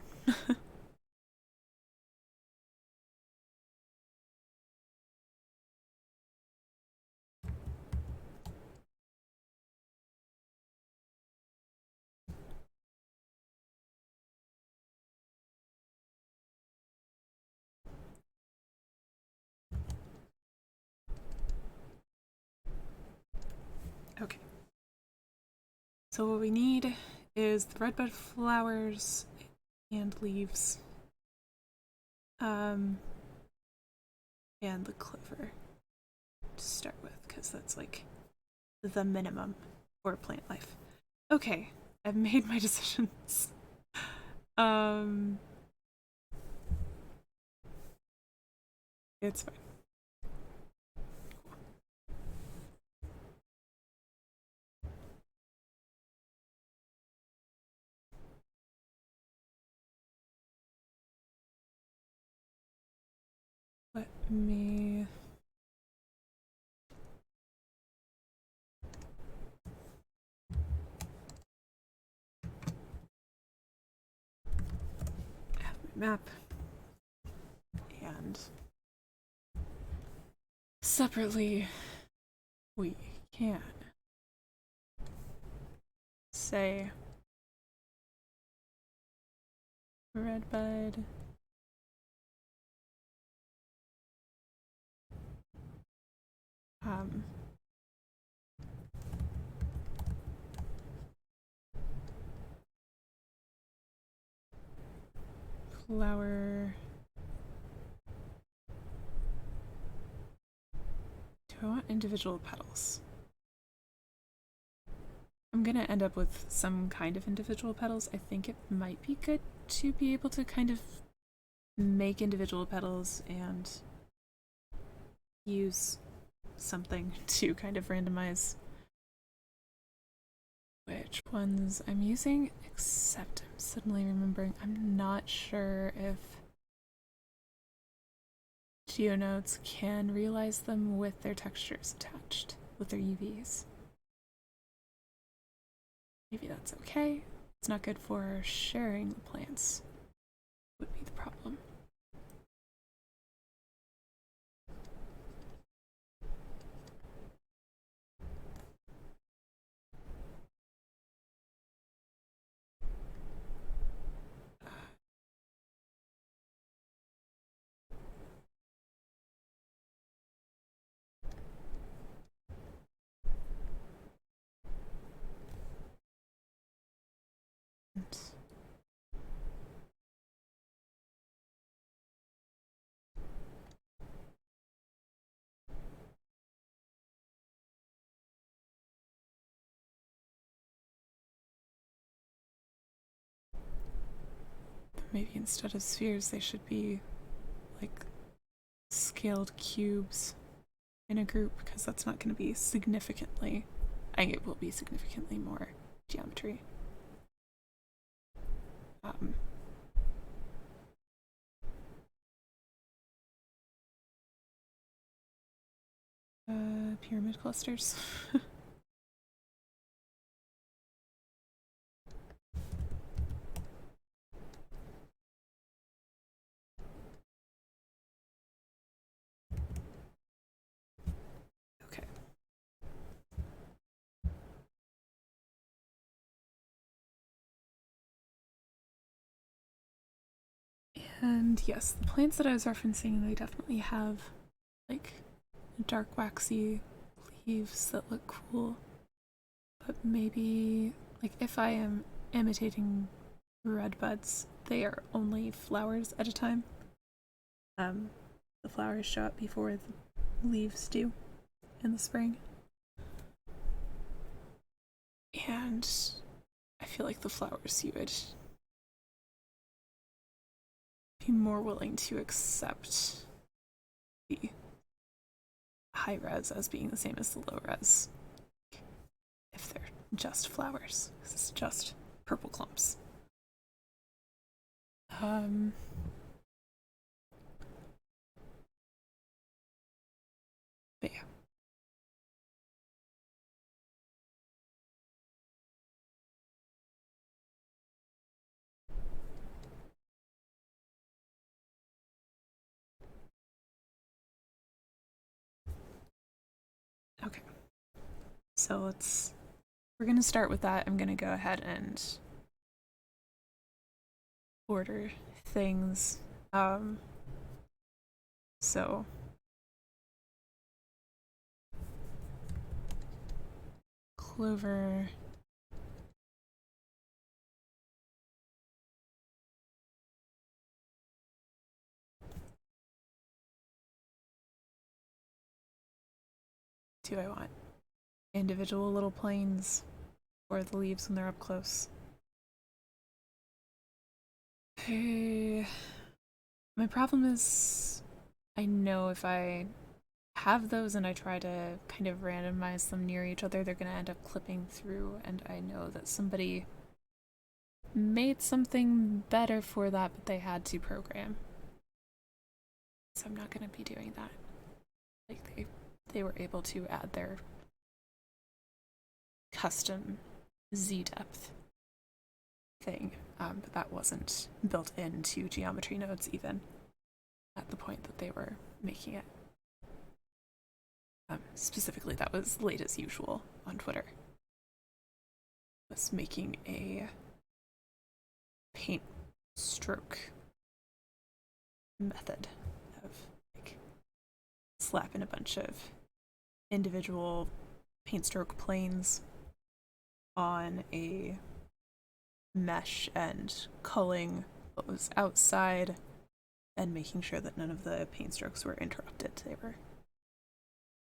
Okay. So what we need is the redbud flowers and leaves. And the clover to start with, because that's like the minimum for plant life. Okay, I've made my decisions. It's fine. Let me have my map, and separately we can say redbud flower. Do I want individual petals? I'm gonna end up with some kind of individual petals. I think it might be good to be able to kind of make individual petals and use something to kind of randomize which ones I'm using, except I'm suddenly remembering I'm not sure if geonodes can realize them with their textures attached, with their UVs. Maybe that's okay. It's not good for sharing the plants, would be the problem. Maybe instead of spheres, they should be like scaled cubes in a group, because that's not going to be significantly, I think it will be significantly more geometry. Pyramid clusters. Okay. And yes, the plants that I was referencing, they definitely have like dark waxy leaves that look cool. But maybe, like, if I am imitating red buds, they are only flowers at a time. The flowers show up before the leaves do in the spring. And I feel like the flowers you would be more willing to accept the high res as being the same as the low res if they're just flowers. It's just purple clumps. But yeah. Okay. So we're gonna start with that. I'm gonna go ahead and order things. So clover. Do I want individual little planes or the leaves when they're up close? Okay. My problem is I know if I have those and I try to kind of randomize them near each other, they're going to end up clipping through, and I know that somebody made something better for that, but they had to program. So I'm not going to be doing that. Like they were able to add their custom Z depth thing, but that wasn't built into geometry nodes even at the point that they were making it. Specifically, that was late as usual on Twitter. Was making a paint stroke method of like slapping a bunch of individual paint stroke planes on a mesh and culling what was outside and making sure that none of the paint strokes were interrupted. They were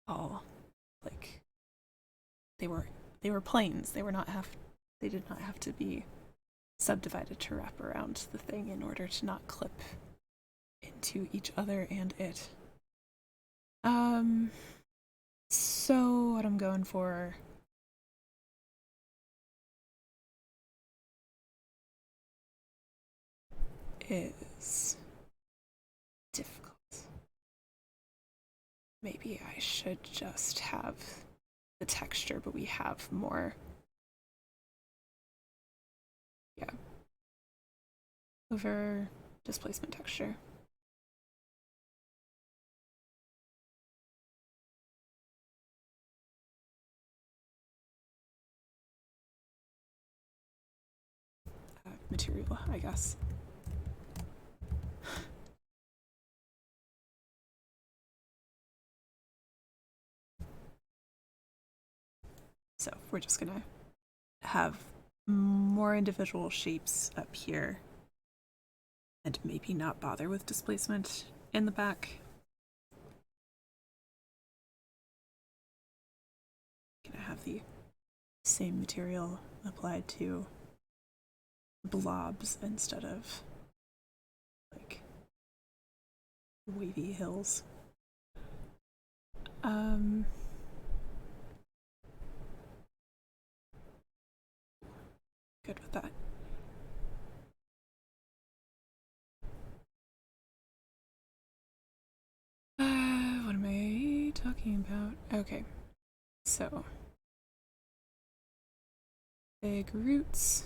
all like they were planes. They did not have to be subdivided to wrap around the thing in order to not clip into each other and it. So what I'm going for is difficult. Maybe I should just have the texture, but we have more. Yeah. Over displacement texture. Material, I guess. So we're just gonna have more individual shapes up here and maybe not bother with displacement in the back. Gonna have the same material applied to blobs instead of like wavy hills. Good with that. What am I talking about? Okay, so big roots.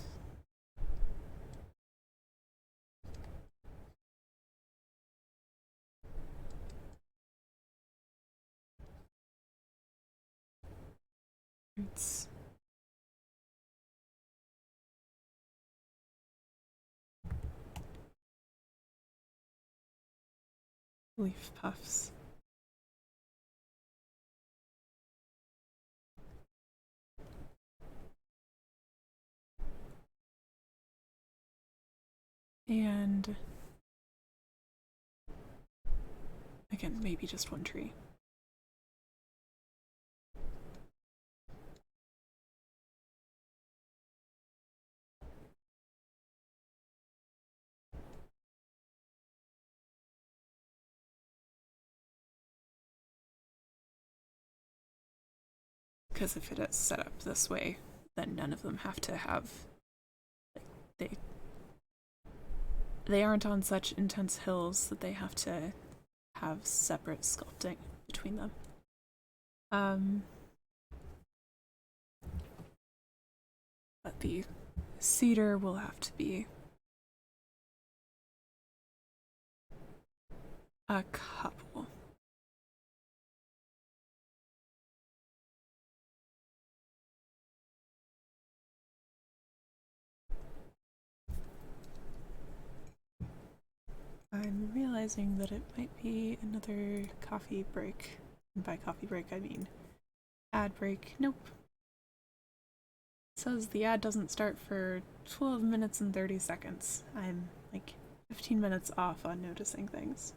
Roots. Leaf puffs. And again, maybe just one tree. because if it is set up this way, then none of them have to have, like, they aren't on such intense hills that they have to have separate sculpting between them. But the cedar will have to be a couple. I'm realizing that it might be another coffee break. And by coffee break, I mean ad break. Nope. It says the ad doesn't start for 12 minutes and 30 seconds. I'm like 15 minutes off on noticing things.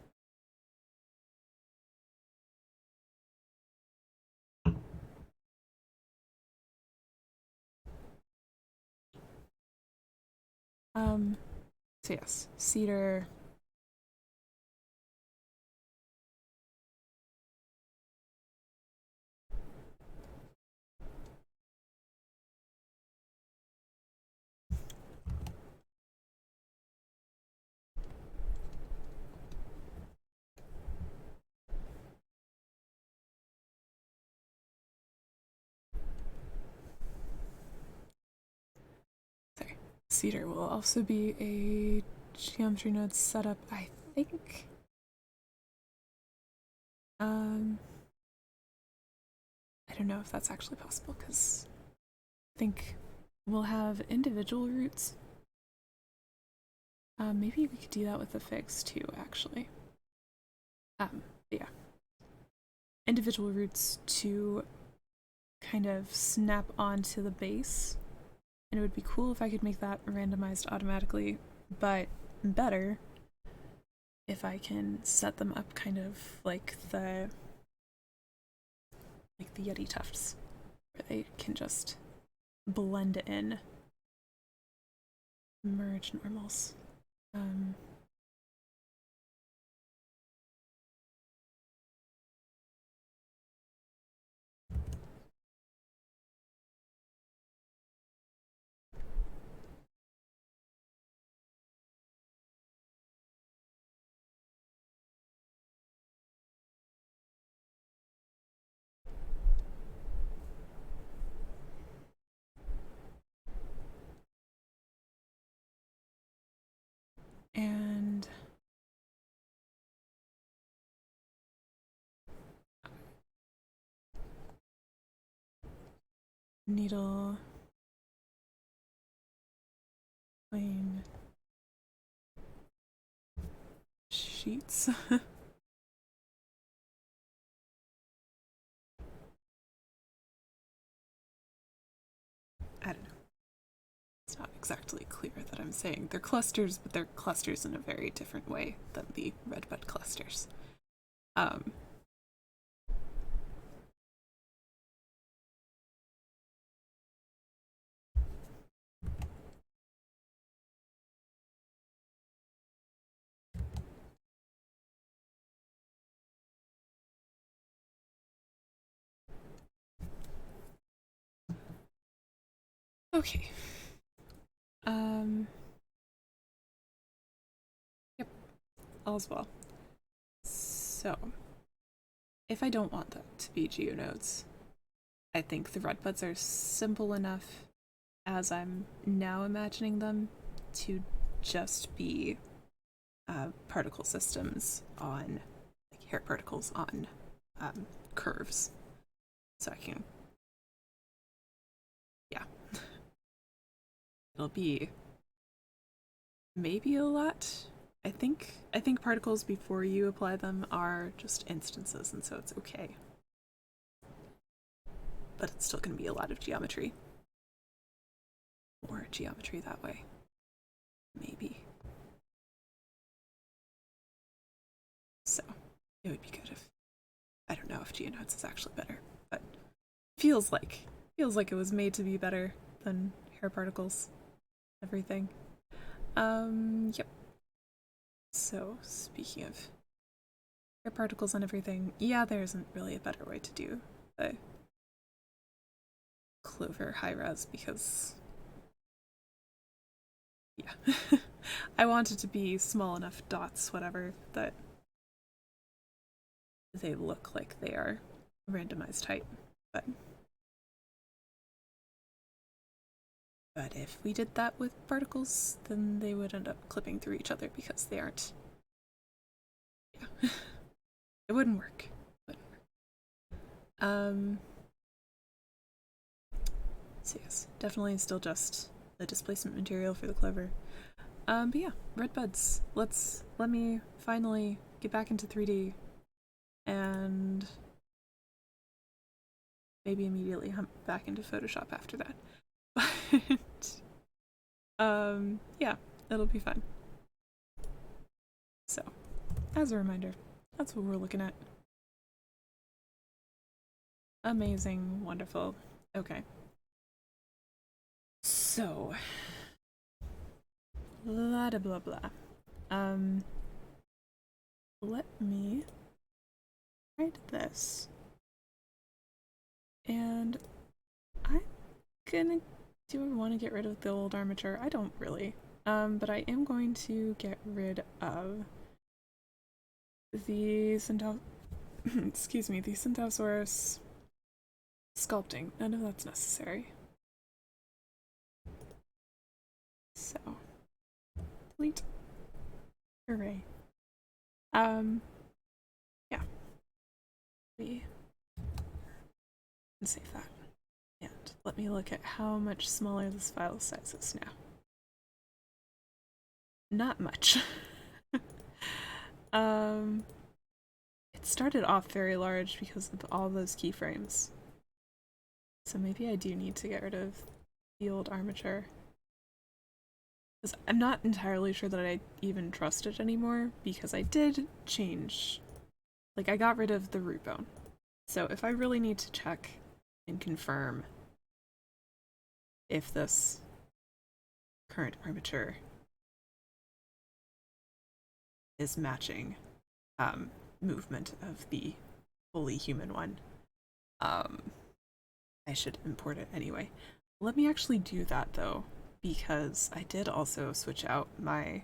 So yes, cedar. Sorry. Cedar will also be a geometry node setup, I think. I don't know if that's actually possible because I think we'll have individual roots. Maybe we could do that with the figs too, actually. Yeah. Individual roots to kind of snap onto the base. And it would be cool if I could make that randomized automatically, but better if I can set them up kind of like the Yeti tufts, where they can just blend in, merge normals. And needle plain sheets. I don't know. It's not exactly clear that I'm saying they're clusters, but they're clusters in a very different way than the redbud clusters. Okay. Yep. All's well. So, if I don't want them to be geonodes, I think the redbuds are simple enough as I'm now imagining them to just be particle systems on, like hair particles on curves. So I can, yeah. It'll be maybe a lot. I think particles before you apply them are just instances, and so it's okay. But it's still going to be a lot of geometry. More geometry that way. Maybe. So, it would be good if, I don't know if geonodes is actually better, but feels like it was made to be better than hair particles. Everything. Yep. So, speaking of hair particles and everything, yeah, there isn't really a better way to do the Clover high res because, yeah. I want it to be small enough dots, whatever, that they look like they are randomized height. But if we did that with particles, then they would end up clipping through each other because they aren't. Yeah. It wouldn't work. So yes, definitely still just the displacement material for the clover. But yeah, red buds. Let me finally get back into 3D and maybe immediately hump back into Photoshop after that. But yeah, it'll be fun. So, as a reminder, that's what we're looking at. Amazing, wonderful. Okay. So, blah blah blah. Let me write this. And I'm gonna, do I want to get rid of the old armature? I don't really. But I am going to get rid of the excuse me, the Centausaurus sculpting. None of that's necessary. So, delete. Hooray. Yeah. We can save that. And let me look at how much smaller this file size is now. Not much. It started off very large because of all those keyframes. So maybe I do need to get rid of the old armature. Because I'm not entirely sure that I even trust it anymore, because I did change. Like, I got rid of the root bone. So if I really need to check and confirm if this current armature is matching movement of the fully human one, I should import it anyway. Let me actually do that though, because I did also switch out I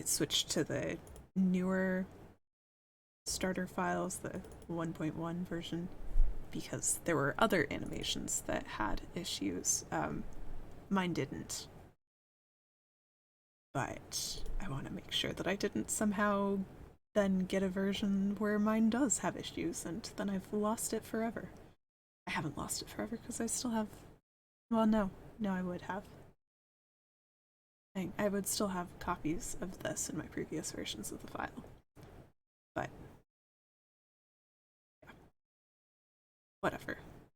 switched to the newer starter files, the 1.1 version, because there were other animations that had issues. Mine didn't. But I want to make sure that I didn't somehow then get a version where mine does have issues, and then I've lost it forever. I haven't lost it forever because I still have. Well, no, I would have. I would still have copies of this in my previous versions of the file. But yeah.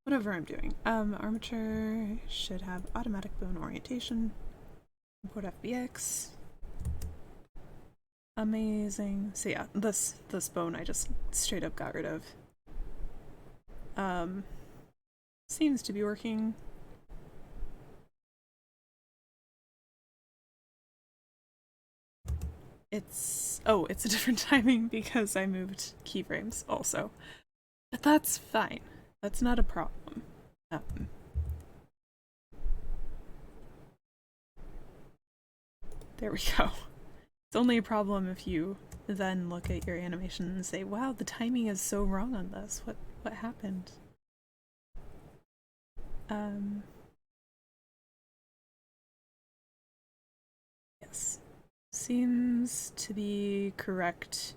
Whatever I'm doing. Armature should have automatic bone orientation. Import FBX. Amazing. So yeah, this bone I just straight up got rid of. Seems to be working. It's a different timing because I moved keyframes also. But that's fine. That's not a problem. There we go. It's only a problem if you then look at your animation and say, wow, the timing is so wrong on this. What happened? Yes. Seems to be correct.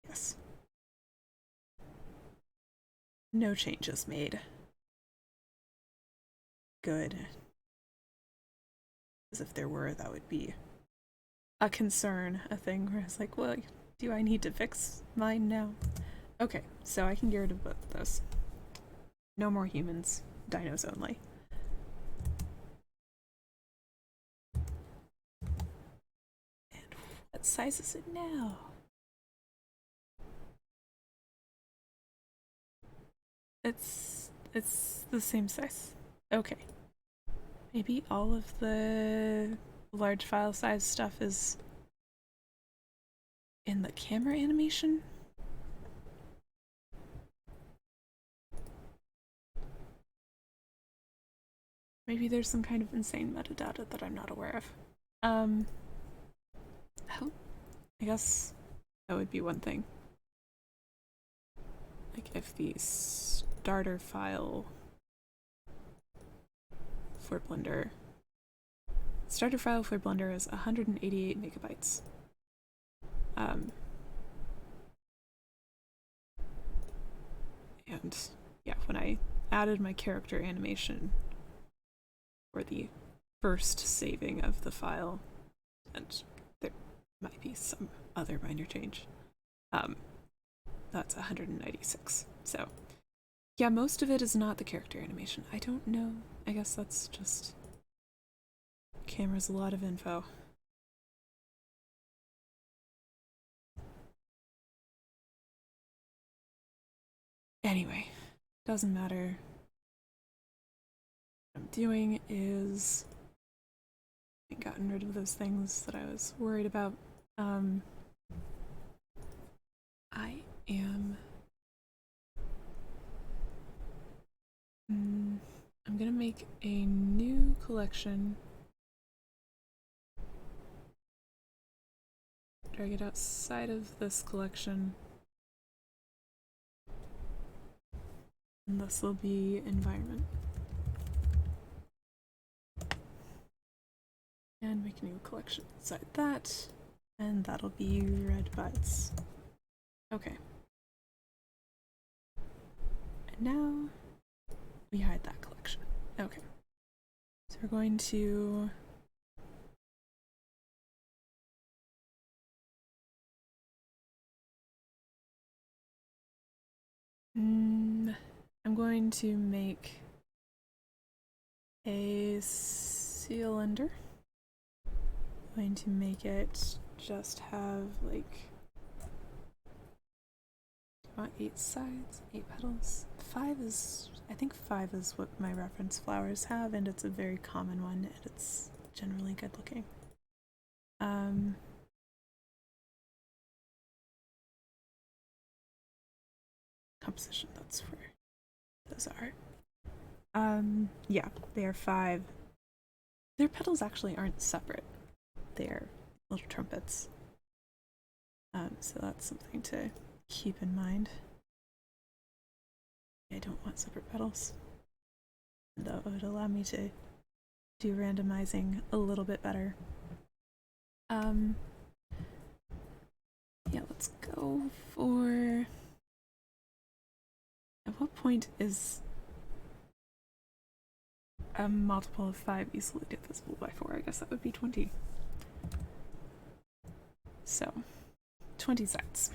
Yes. No changes made. Good. As if there were, that would be a concern, a thing where it's like, well, do I need to fix mine now? Okay, so I can get rid of both of those. No more humans, dinos only. And what size is it now? It's the same size. Okay. Maybe all of the large file size stuff is in the camera animation. Maybe there's some kind of insane metadata that I'm not aware of. Oh, I guess that would be one thing. Like if the starter file for Blender is 188 megabytes. And yeah, when I added my character animation for the first saving of the file, and there might be some other minor change, that's 196. So yeah, most of it is not the character animation. I don't know. I guess that's just camera's a lot of info. Anyway, doesn't matter. What I'm doing is I've gotten rid of those things that I was worried about. I am I'm gonna make a new collection. Drag it outside of this collection. And this will be environment. And make a new collection inside that. And that'll be red buds. Okay. And now we hide that collection. Okay. So we're going to I'm going to make a cylinder. I'm going to make it just have like 8 sides, 8 petals. 5 is, I think 5 is what my reference flowers have, and it's a very common one, and it's generally good looking. Composition, that's where those are. Yeah, they are 5. Their petals actually aren't separate. They're little trumpets. So that's something to keep in mind. I don't want separate petals, though it would allow me to do randomizing a little bit better. Yeah, let's go for... At what point is a multiple of 5 easily divisible by 4? I guess that would be 20. So, 20 sides.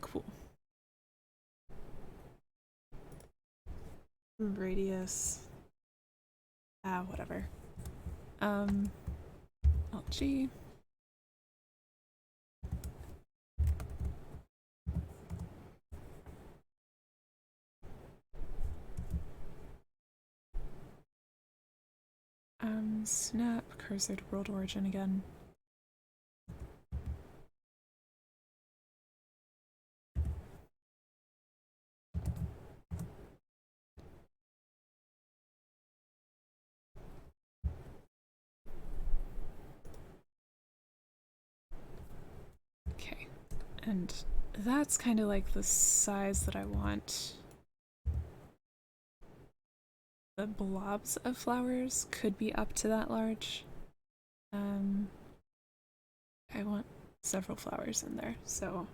Cool. Radius. Whatever. Alt-G. Snap cursor to world origin again. Okay, and that's kind of like the size that I want. The blobs of flowers could be up to that large. I want several flowers in there, so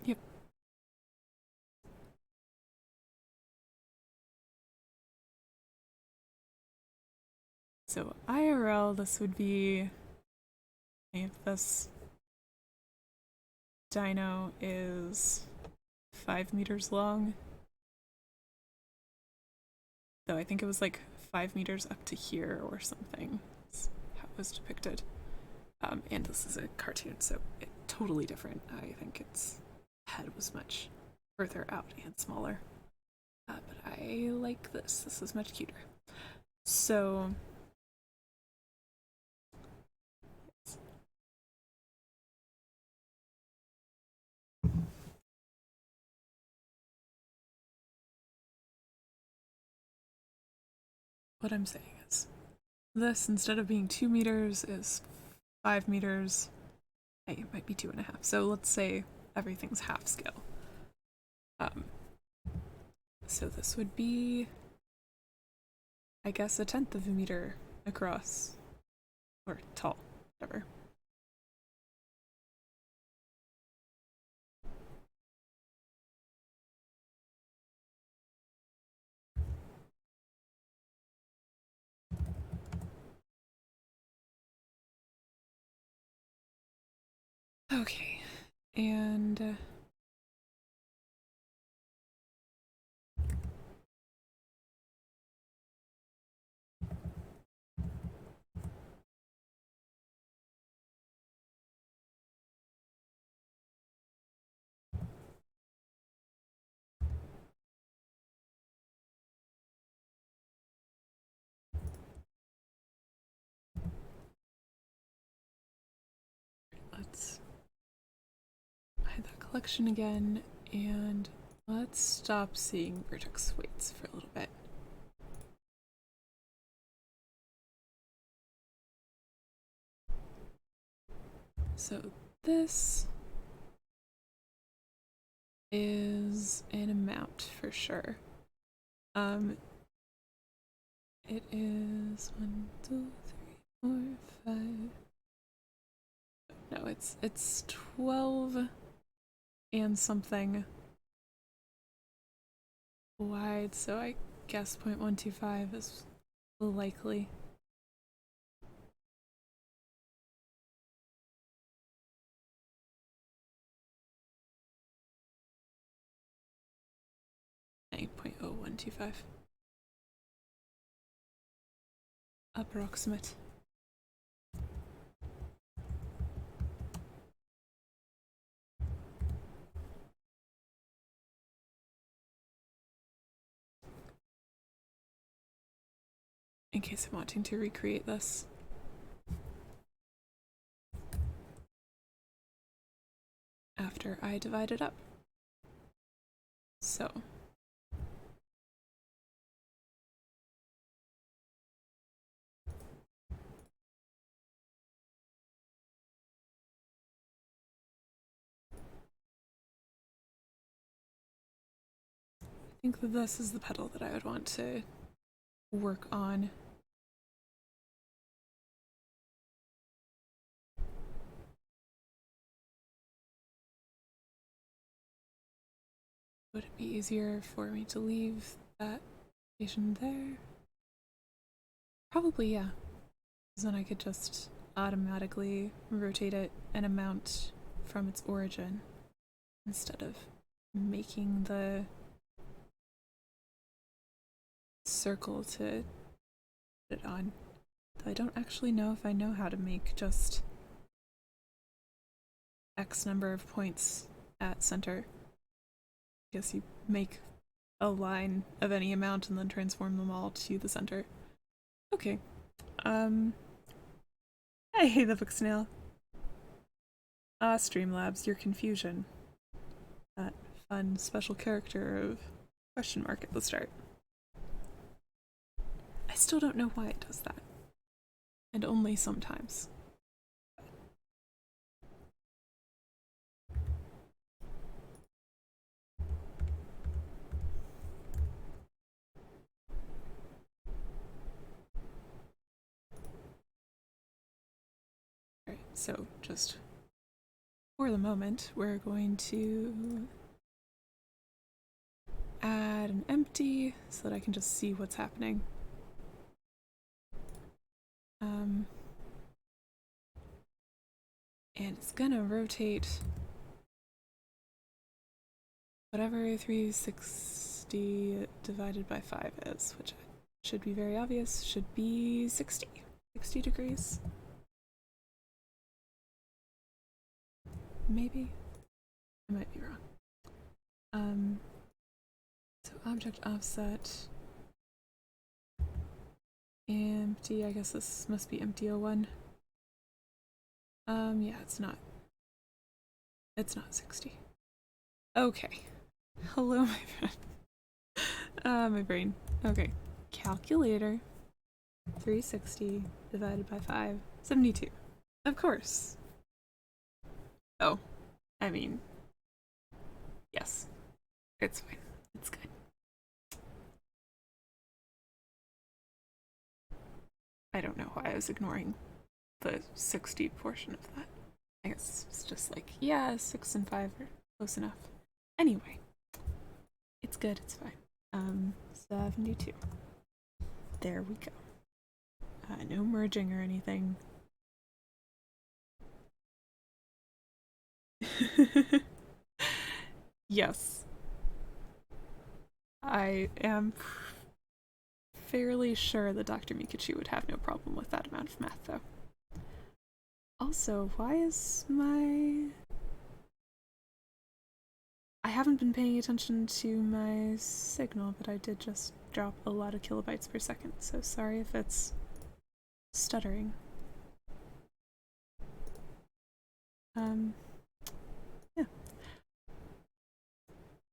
yep. So IRL, this would be if this dino is 5 meters long. Though I think it was like 5 meters up to here or something. That's how it was depicted. And this is a cartoon, so it totally different. I think its head was much further out and smaller. But I like this. This is much cuter. So what I'm saying is this, instead of being 2 meters, is 5 meters. Hey, it might be 2.5. So let's say everything's half scale. So this would be, I guess, 1/10 of a meter across, or tall, whatever. Okay, and let's hide that collection again, and let's stop seeing vertex weights for a little bit. So this is an amount for sure. It is 1, 2, 3, 4, 5. No, it's 12 and something wide, so I guess 0.125 is likely. Hey, 0.0125. Approximate. In case I'm wanting to recreate this. After I divide it up. So. I think that this is the petal that I would want to work on. Would it be easier for me to leave that station there? Probably, yeah. Because then I could just automatically rotate it an amount from its origin instead of making the circle to put it on. Though I don't actually know if I know how to make just X number of points at center. I guess you make a line of any amount and then transform them all to the center. Okay. Hey, the book snail. Streamlabs, your confusion. That fun special character of question mark at the start. I still don't know why it does that. And only sometimes. Alright, so just for the moment, we're going to add an empty so that I can just see what's happening. And it's gonna rotate whatever 360 divided by 5 is, which should be very obvious, should be 60 degrees. maybe? I might be wrong. So object offset. Empty, I guess this must be empty 01. Yeah, it's not. It's not 60. Okay. Hello, my friend. My brain. Okay. Calculator. 360 divided by 5. 72. Of course. Oh. I mean. Yes. It's fine. It's good. I don't know why I was ignoring the 60 portion of that. I guess it's just like, yeah, 6 and 5 are close enough. Anyway. It's good, it's fine. 72. There we go. No merging or anything. Yes. I am fairly sure that Dr. Mikachu would have no problem with that amount of math, though. Also, why is my... I haven't been paying attention to my signal, but I did just drop a lot of kilobytes per second, so sorry if it's stuttering. Yeah.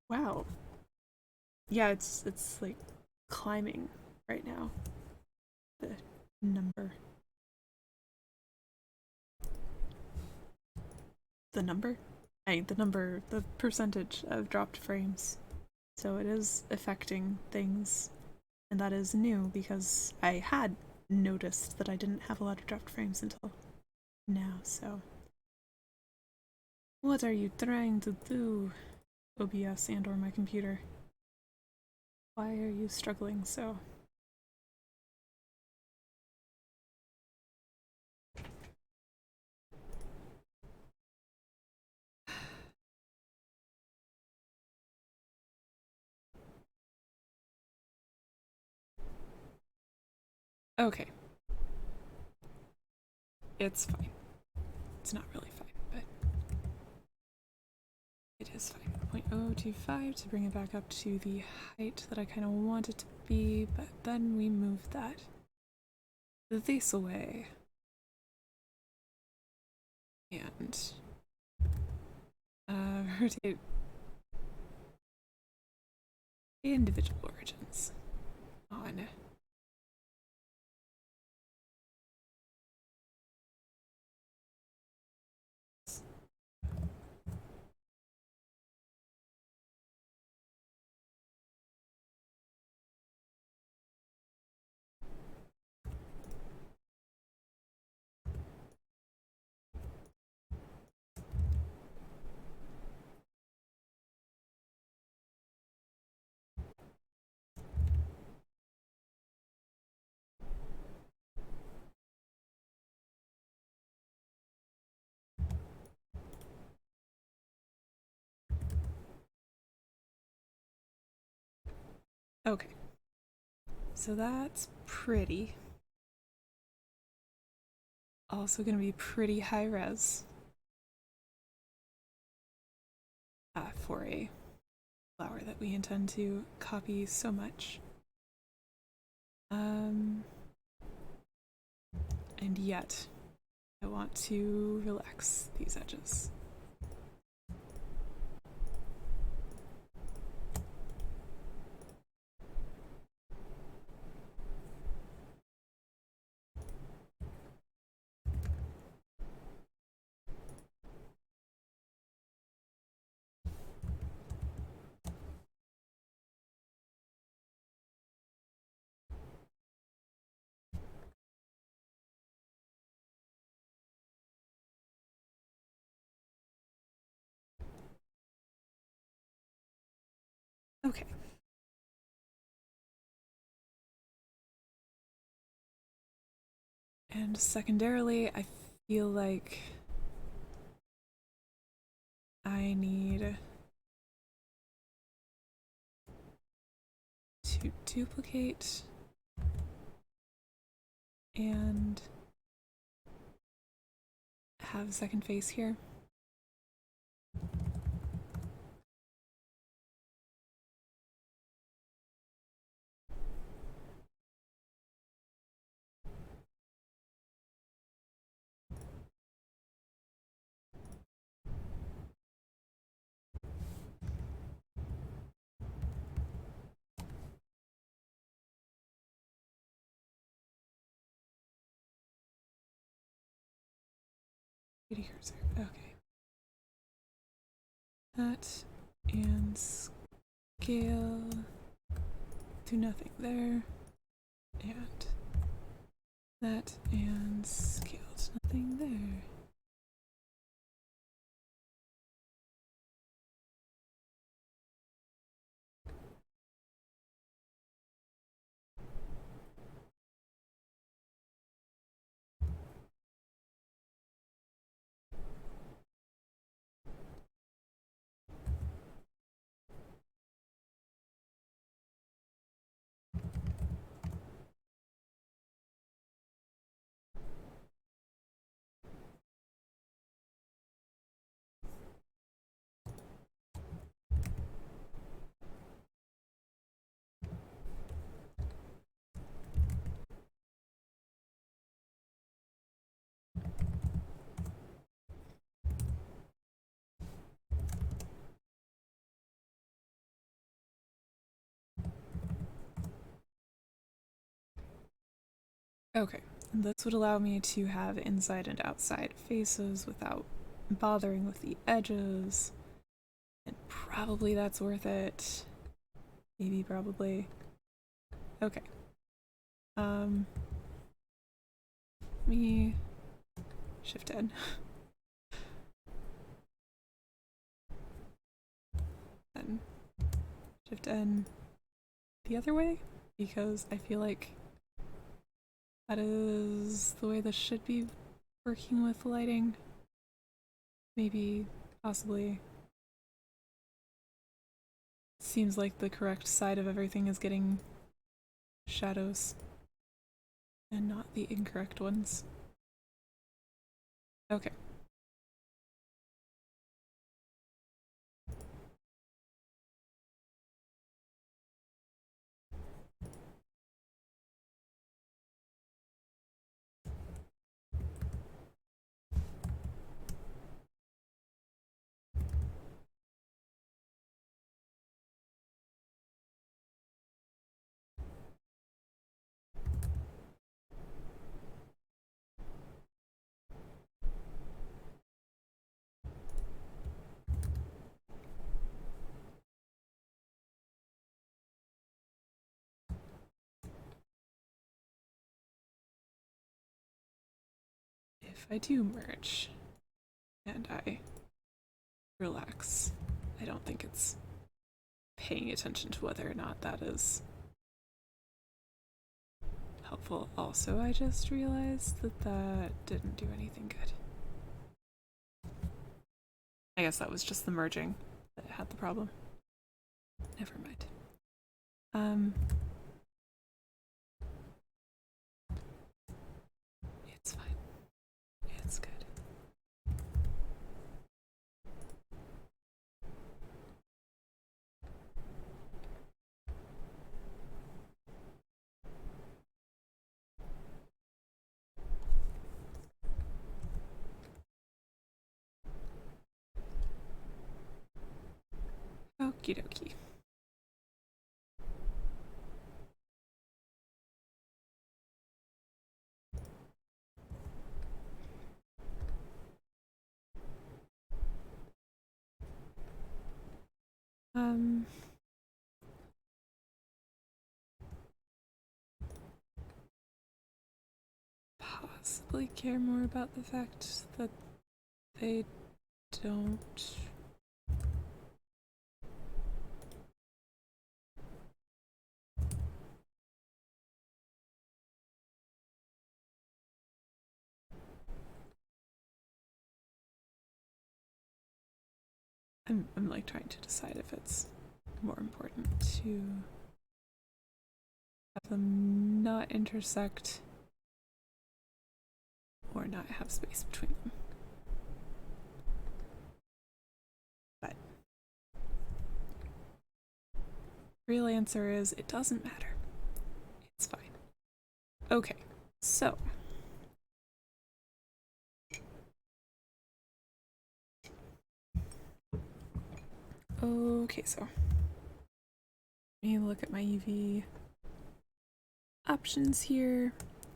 Wow. Yeah, it's like climbing right now. The number. The number? The percentage of dropped frames. So it is affecting things, and that is new because I had noticed that I didn't have a lot of dropped frames until now, so. What are you trying to do, OBS and or my computer? Why are you struggling so? Okay. It's fine. It's not really fine, but it is fine. 0.025 to bring it back up to the height that I kind of want it to be, but then we move that this away. And rotate individual origins on. Okay. So that's pretty. Also gonna be pretty high res. For a flower that we intend to copy so much. And yet, I want to relax these edges. Okay. And secondarily, I feel like I need to duplicate and have a second face here. Kitty cursor. Okay. That and scale to nothing there. And that and scale to nothing there. Okay, and this would allow me to have inside and outside faces without bothering with the edges. And probably that's worth it. Maybe, probably. Okay. Me shift N. Then shift N the other way, because I feel like that is the way this should be working with lighting. Maybe, possibly. Seems like the correct side of everything is getting shadows and not the incorrect ones. Okay. If I do merge and I relax, I don't think it's paying attention to whether or not that is helpful. Also, I just realized that that didn't do anything good. I guess that was just the merging that had the problem. Never mind. It's fine. It's good. Okie dokie. Possibly care more about the fact that they don't. I'm like trying to decide if it's more important to have them not intersect or not have space between them. But real answer is it doesn't matter. It's fine. Okay, so so let me look at my UV options here,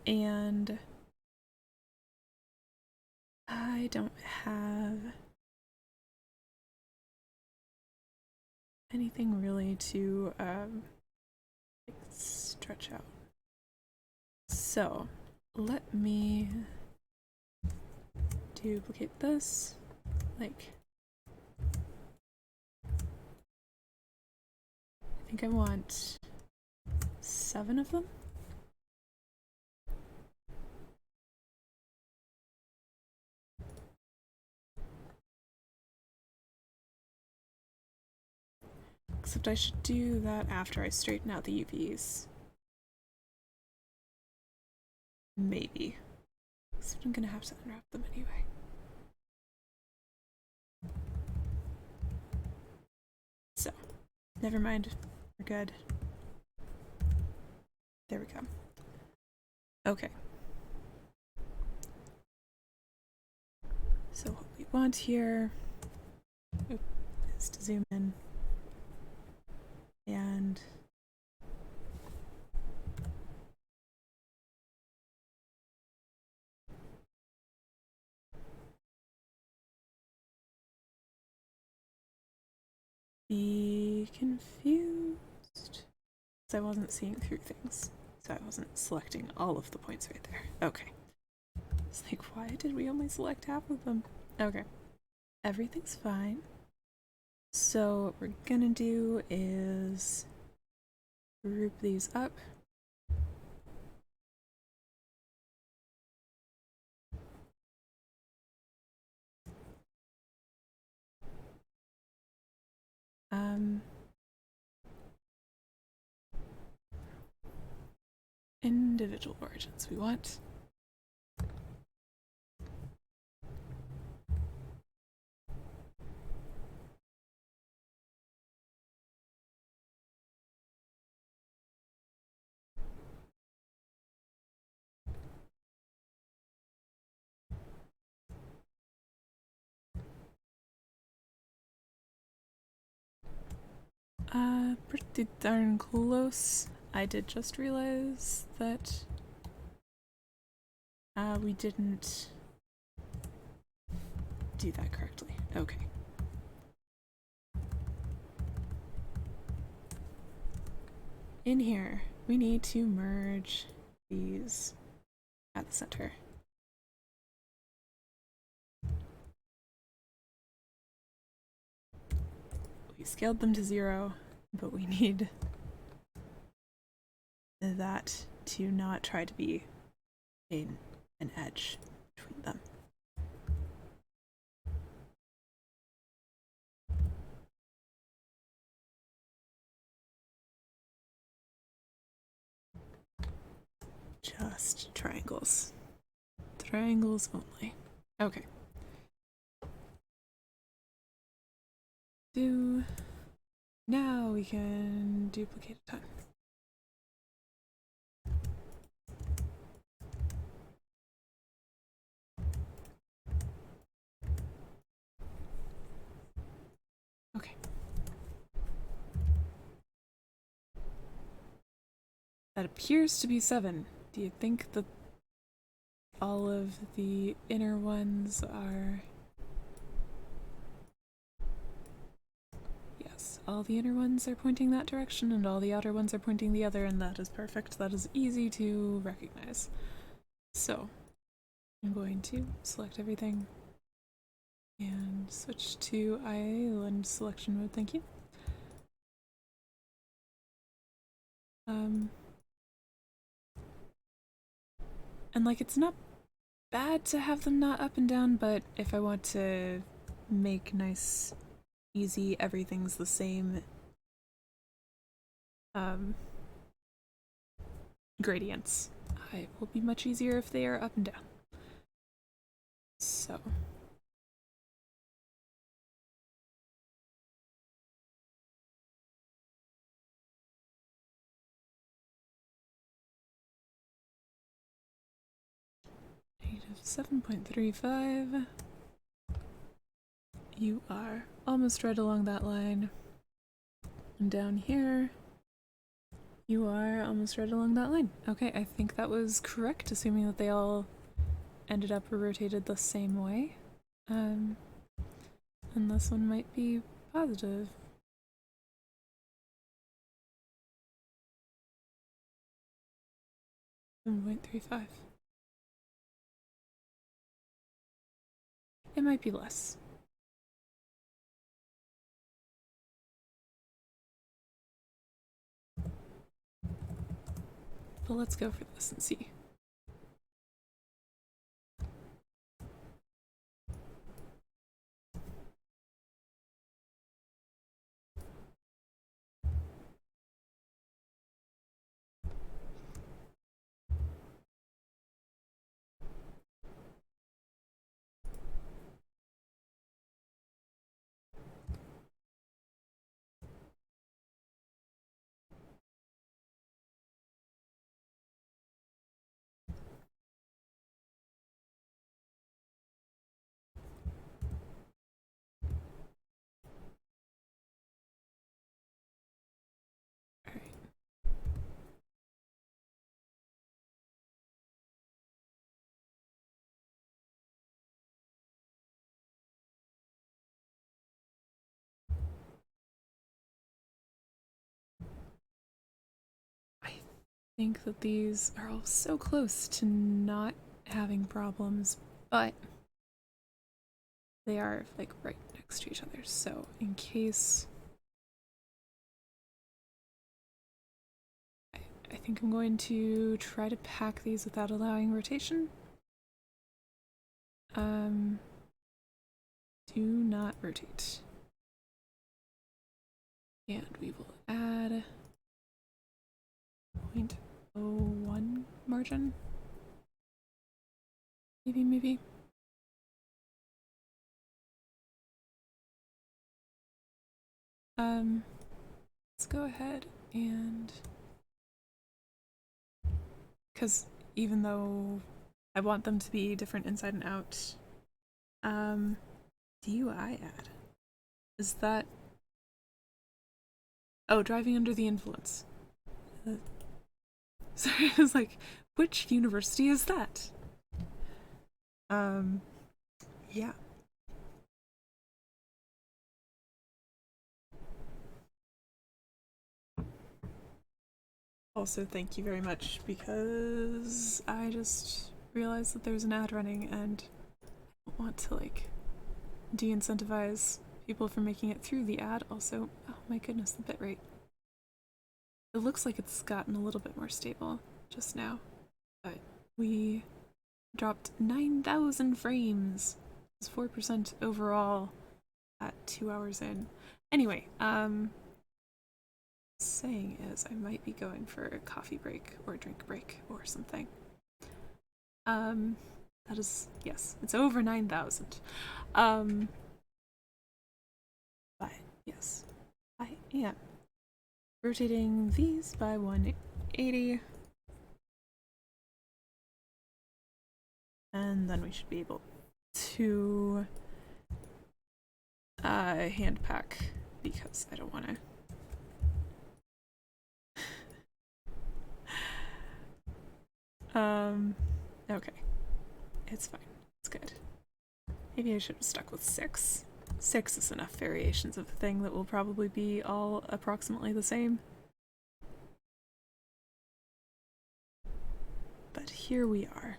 and I don't have anything really to stretch out. So let me duplicate this, like, I think I want 7 of them. Except I should do that after I straighten out the UVs. Maybe. Except I'm gonna have to unwrap them anyway. So, never mind. We're good. There we go. Okay. So what we want here is to zoom in and be confused because I wasn't seeing through things. So I wasn't selecting all of the points right there. Okay. It's like, why did we only select half of them? Okay. Everything's fine. So what we're gonna do is group these up. Individual origins we want. Pretty darn close. I did just realize that we didn't do that correctly. Okay. In here, we need to merge these at the center. We scaled them to 0, but we need that to not try to be an edge between them. Just triangles. Triangles only. Okay. Now we can duplicate a ton. Okay. That appears to be 7. Do you think that all of the inner ones are... Yes, all the inner ones are pointing that direction and all the outer ones are pointing the other, and that is perfect. That is easy to recognize. So, I'm going to select everything and switch to island selection mode, thank you. And like, it's not bad to have them not up and down, but if I want to make nice, easy, everything's the same gradients, it will be much easier if they are up and down. So. -7.35. You are almost right along that line. And down here, you are almost right along that line. Okay, I think that was correct, assuming that they all ended up rotated the same way. And this one might be positive. 7.35. It might be less. But let's go for this and see. I think that these are all so close to not having problems, but they are like right next to each other. So in case, I think I'm going to try to pack these without allowing rotation. Do not rotate. And we will add 0.01 margin. Maybe. Let's go ahead and, because even though I want them to be different inside and out, DUI add. Is that, oh, driving under the influence. Sorry, I was like, which university is that? Yeah. Also, thank you very much, because I just realized that there's an ad running and I don't want to, like, de-incentivize people from making it through the ad. Also, oh my goodness, the bitrate. It looks like it's gotten a little bit more stable just now, but we dropped 9,000 frames. It's 4% overall at 2 hours in. Anyway, saying is I might be going for a coffee break or a drink break or something. That is, yes, it's over 9,000. But yes, I am rotating these by 180. And then we should be able to hand pack, because I don't want to. Okay. It's fine. It's good. Maybe I should have stuck with 6. 6 is enough variations of the thing that will probably be all approximately the same. But here we are.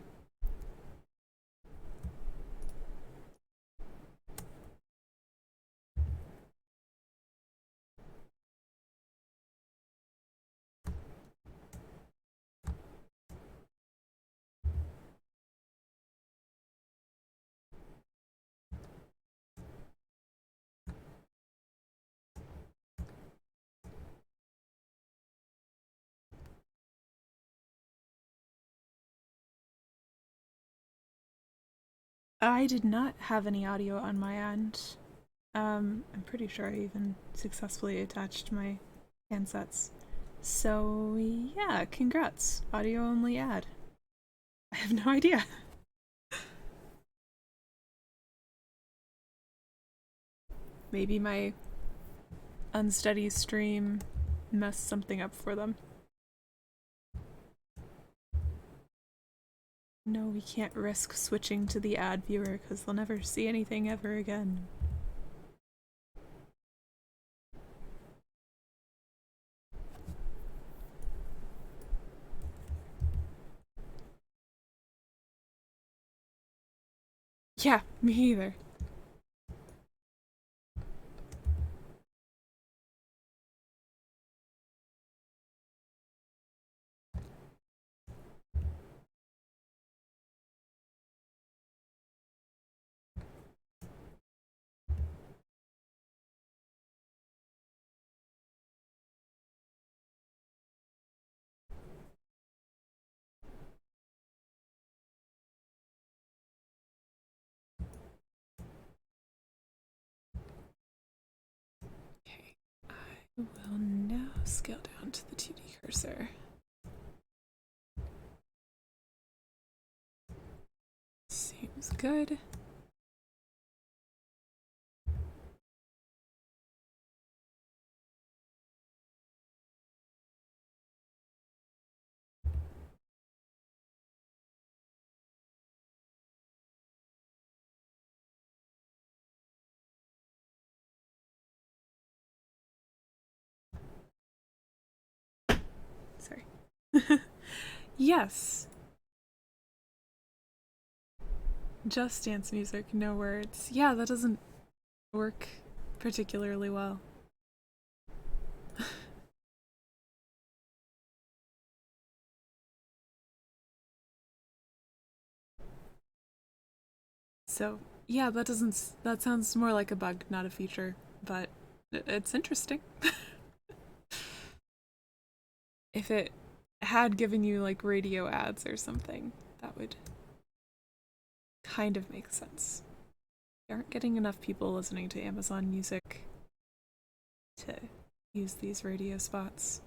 I did not have any audio on my end. I'm pretty sure I even successfully attached my handsets. So yeah, congrats. Audio only ad. I have no idea. Maybe my unsteady stream messed something up for them. No, we can't risk switching to the ad viewer because they'll never see anything ever again. Yeah, me either. Okay, I will now scale down to the 2D cursor. Seems good. Sorry. Yes. Just dance music, no words. Yeah, that doesn't work particularly well. So, yeah, that sounds more like a bug, not a feature, but it's interesting. If it had given you like radio ads or something, that would kind of make sense. We aren't getting enough people listening to Amazon Music to use these radio spots.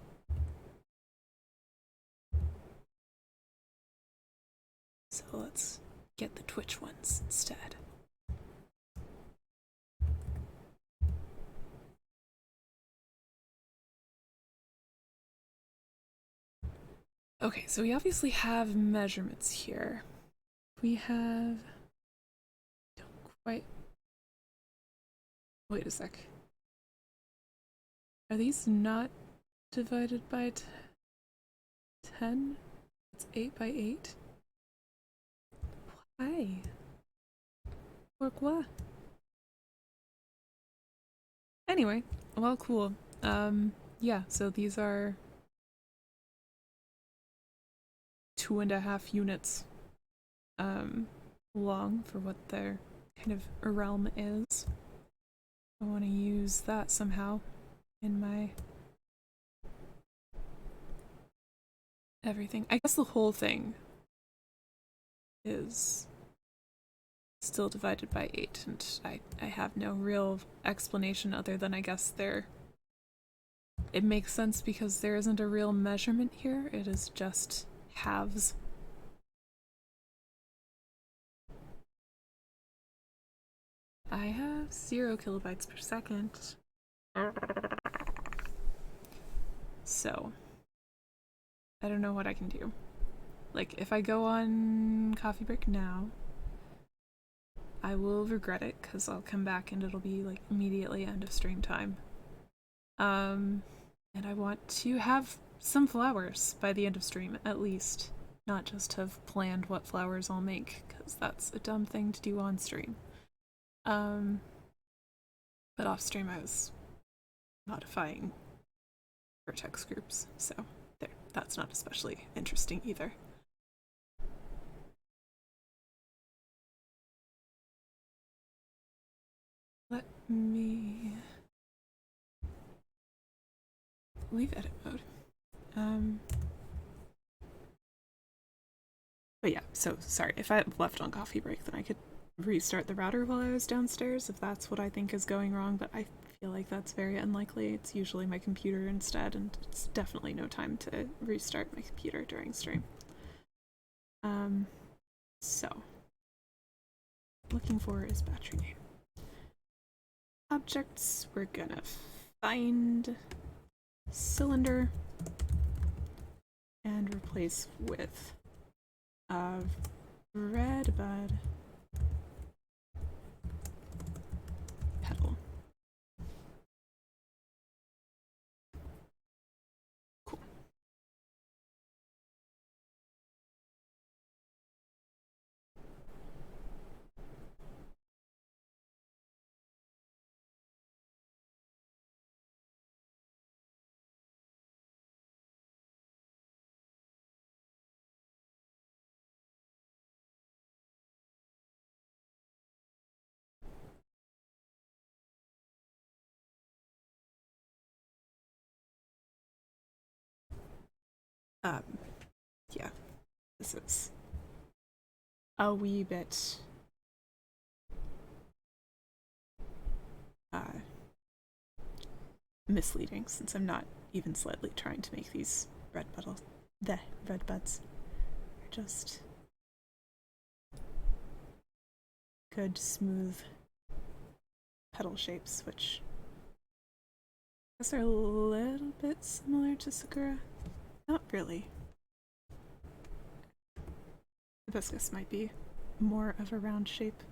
So let's get the Twitch ones instead. Okay, so we obviously have measurements here. We have... Don't quite... Wait a sec. Are these not divided by 10? It's 8 by 8? Why? Pourquoi? Anyway, well, cool. Yeah, so these are 2.5 units long for what their kind of realm is. I want to use that somehow in my everything. I guess the whole thing is still divided by 8, and I have no real explanation other than I guess it makes sense because there isn't a real measurement here, it is just halves. I have 0 kilobytes per second. So, I don't know what I can do. Like, if I go on coffee break now, I will regret it because I'll come back and it'll be like immediately end of stream time. And I want to have some flowers by the end of stream, at least. Not just have planned what flowers I'll make, because that's a dumb thing to do on stream. But off stream I was modifying vertex groups, so there. That's not especially interesting either. Let me leave edit mode. But yeah, so sorry, if I left on coffee break, then I could restart the router while I was downstairs if that's what I think is going wrong, but I feel like that's very unlikely. It's usually my computer instead, and it's definitely no time to restart my computer during stream. So looking for is battery name. Objects, we're gonna find cylinder and replace with red bud petal. Cool. Um, yeah, this is a wee bit misleading since I'm not even slightly trying to make these red petals, the red buds. They're just good, smooth petal shapes, which I guess are a little bit similar to Sakura. Not really. Hibiscus might be more of a round shape.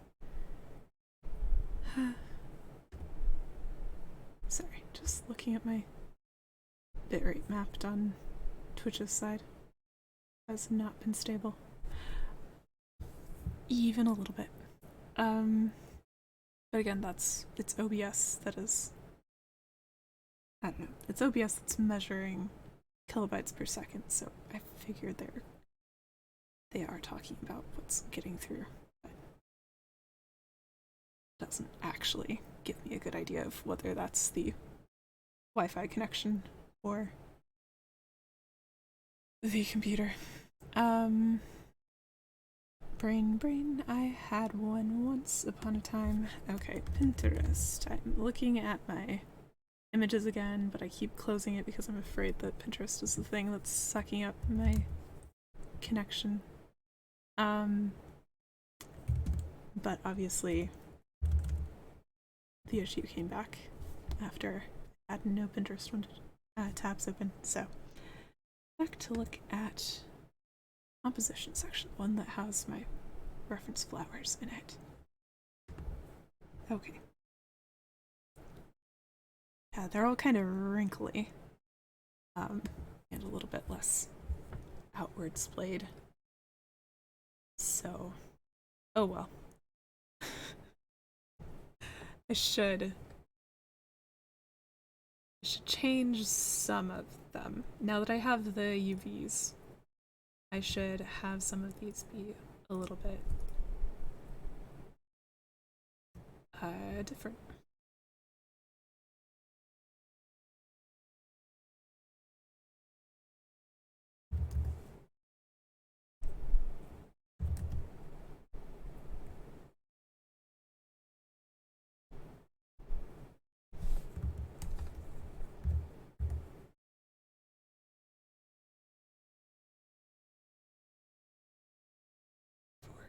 Sorry, just looking at my bitrate mapped on Twitch's side. Has not been stable. Even a little bit. But again, it's OBS that is, I don't know, it's OBS that's measuring kilobytes per second, so I figured they are talking about what's getting through, but it doesn't actually give me a good idea of whether that's the Wi-Fi connection or the computer. Brain, I had one once upon a time. Okay, Pinterest. I'm looking at my images again, but I keep closing it because I'm afraid that Pinterest is the thing that's sucking up my connection. But obviously the issue came back after I had no Pinterest tabs open, so back to look at composition section, one that has my reference flowers in it. Okay. Yeah, they're all kind of wrinkly, and a little bit less outward splayed. So, oh well. I should change some of them. Now that I have the UVs, I should have some of these be a little bit different.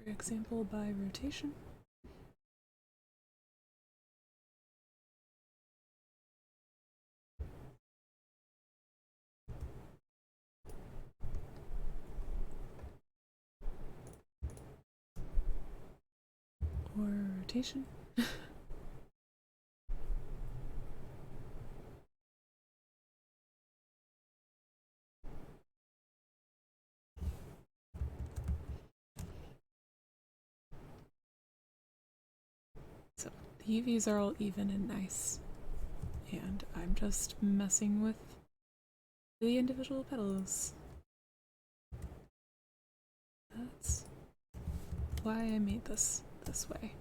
For example, by rotation. Or rotation. So the UVs are all even and nice, and I'm just messing with the individual petals. That's why I made this way.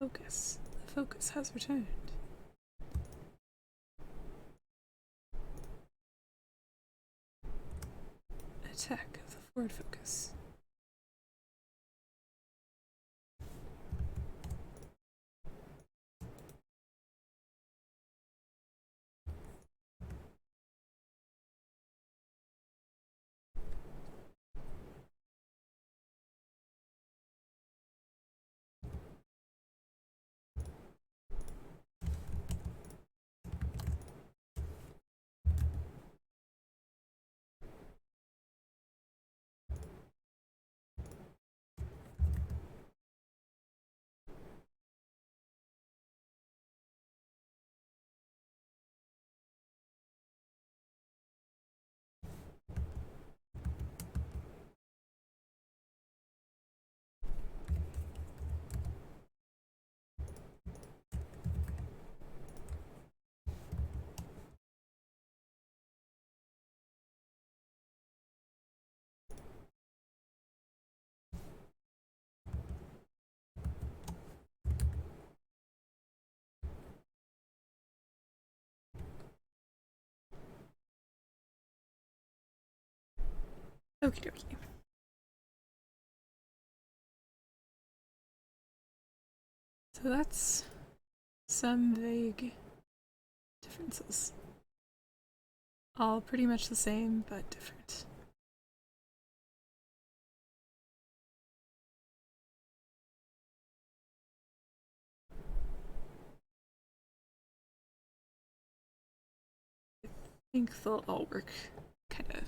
Focus. The focus has returned. Attack of the forward focus. Okie dokie. So that's some vague differences. All pretty much the same, but different. I think they'll all work kind of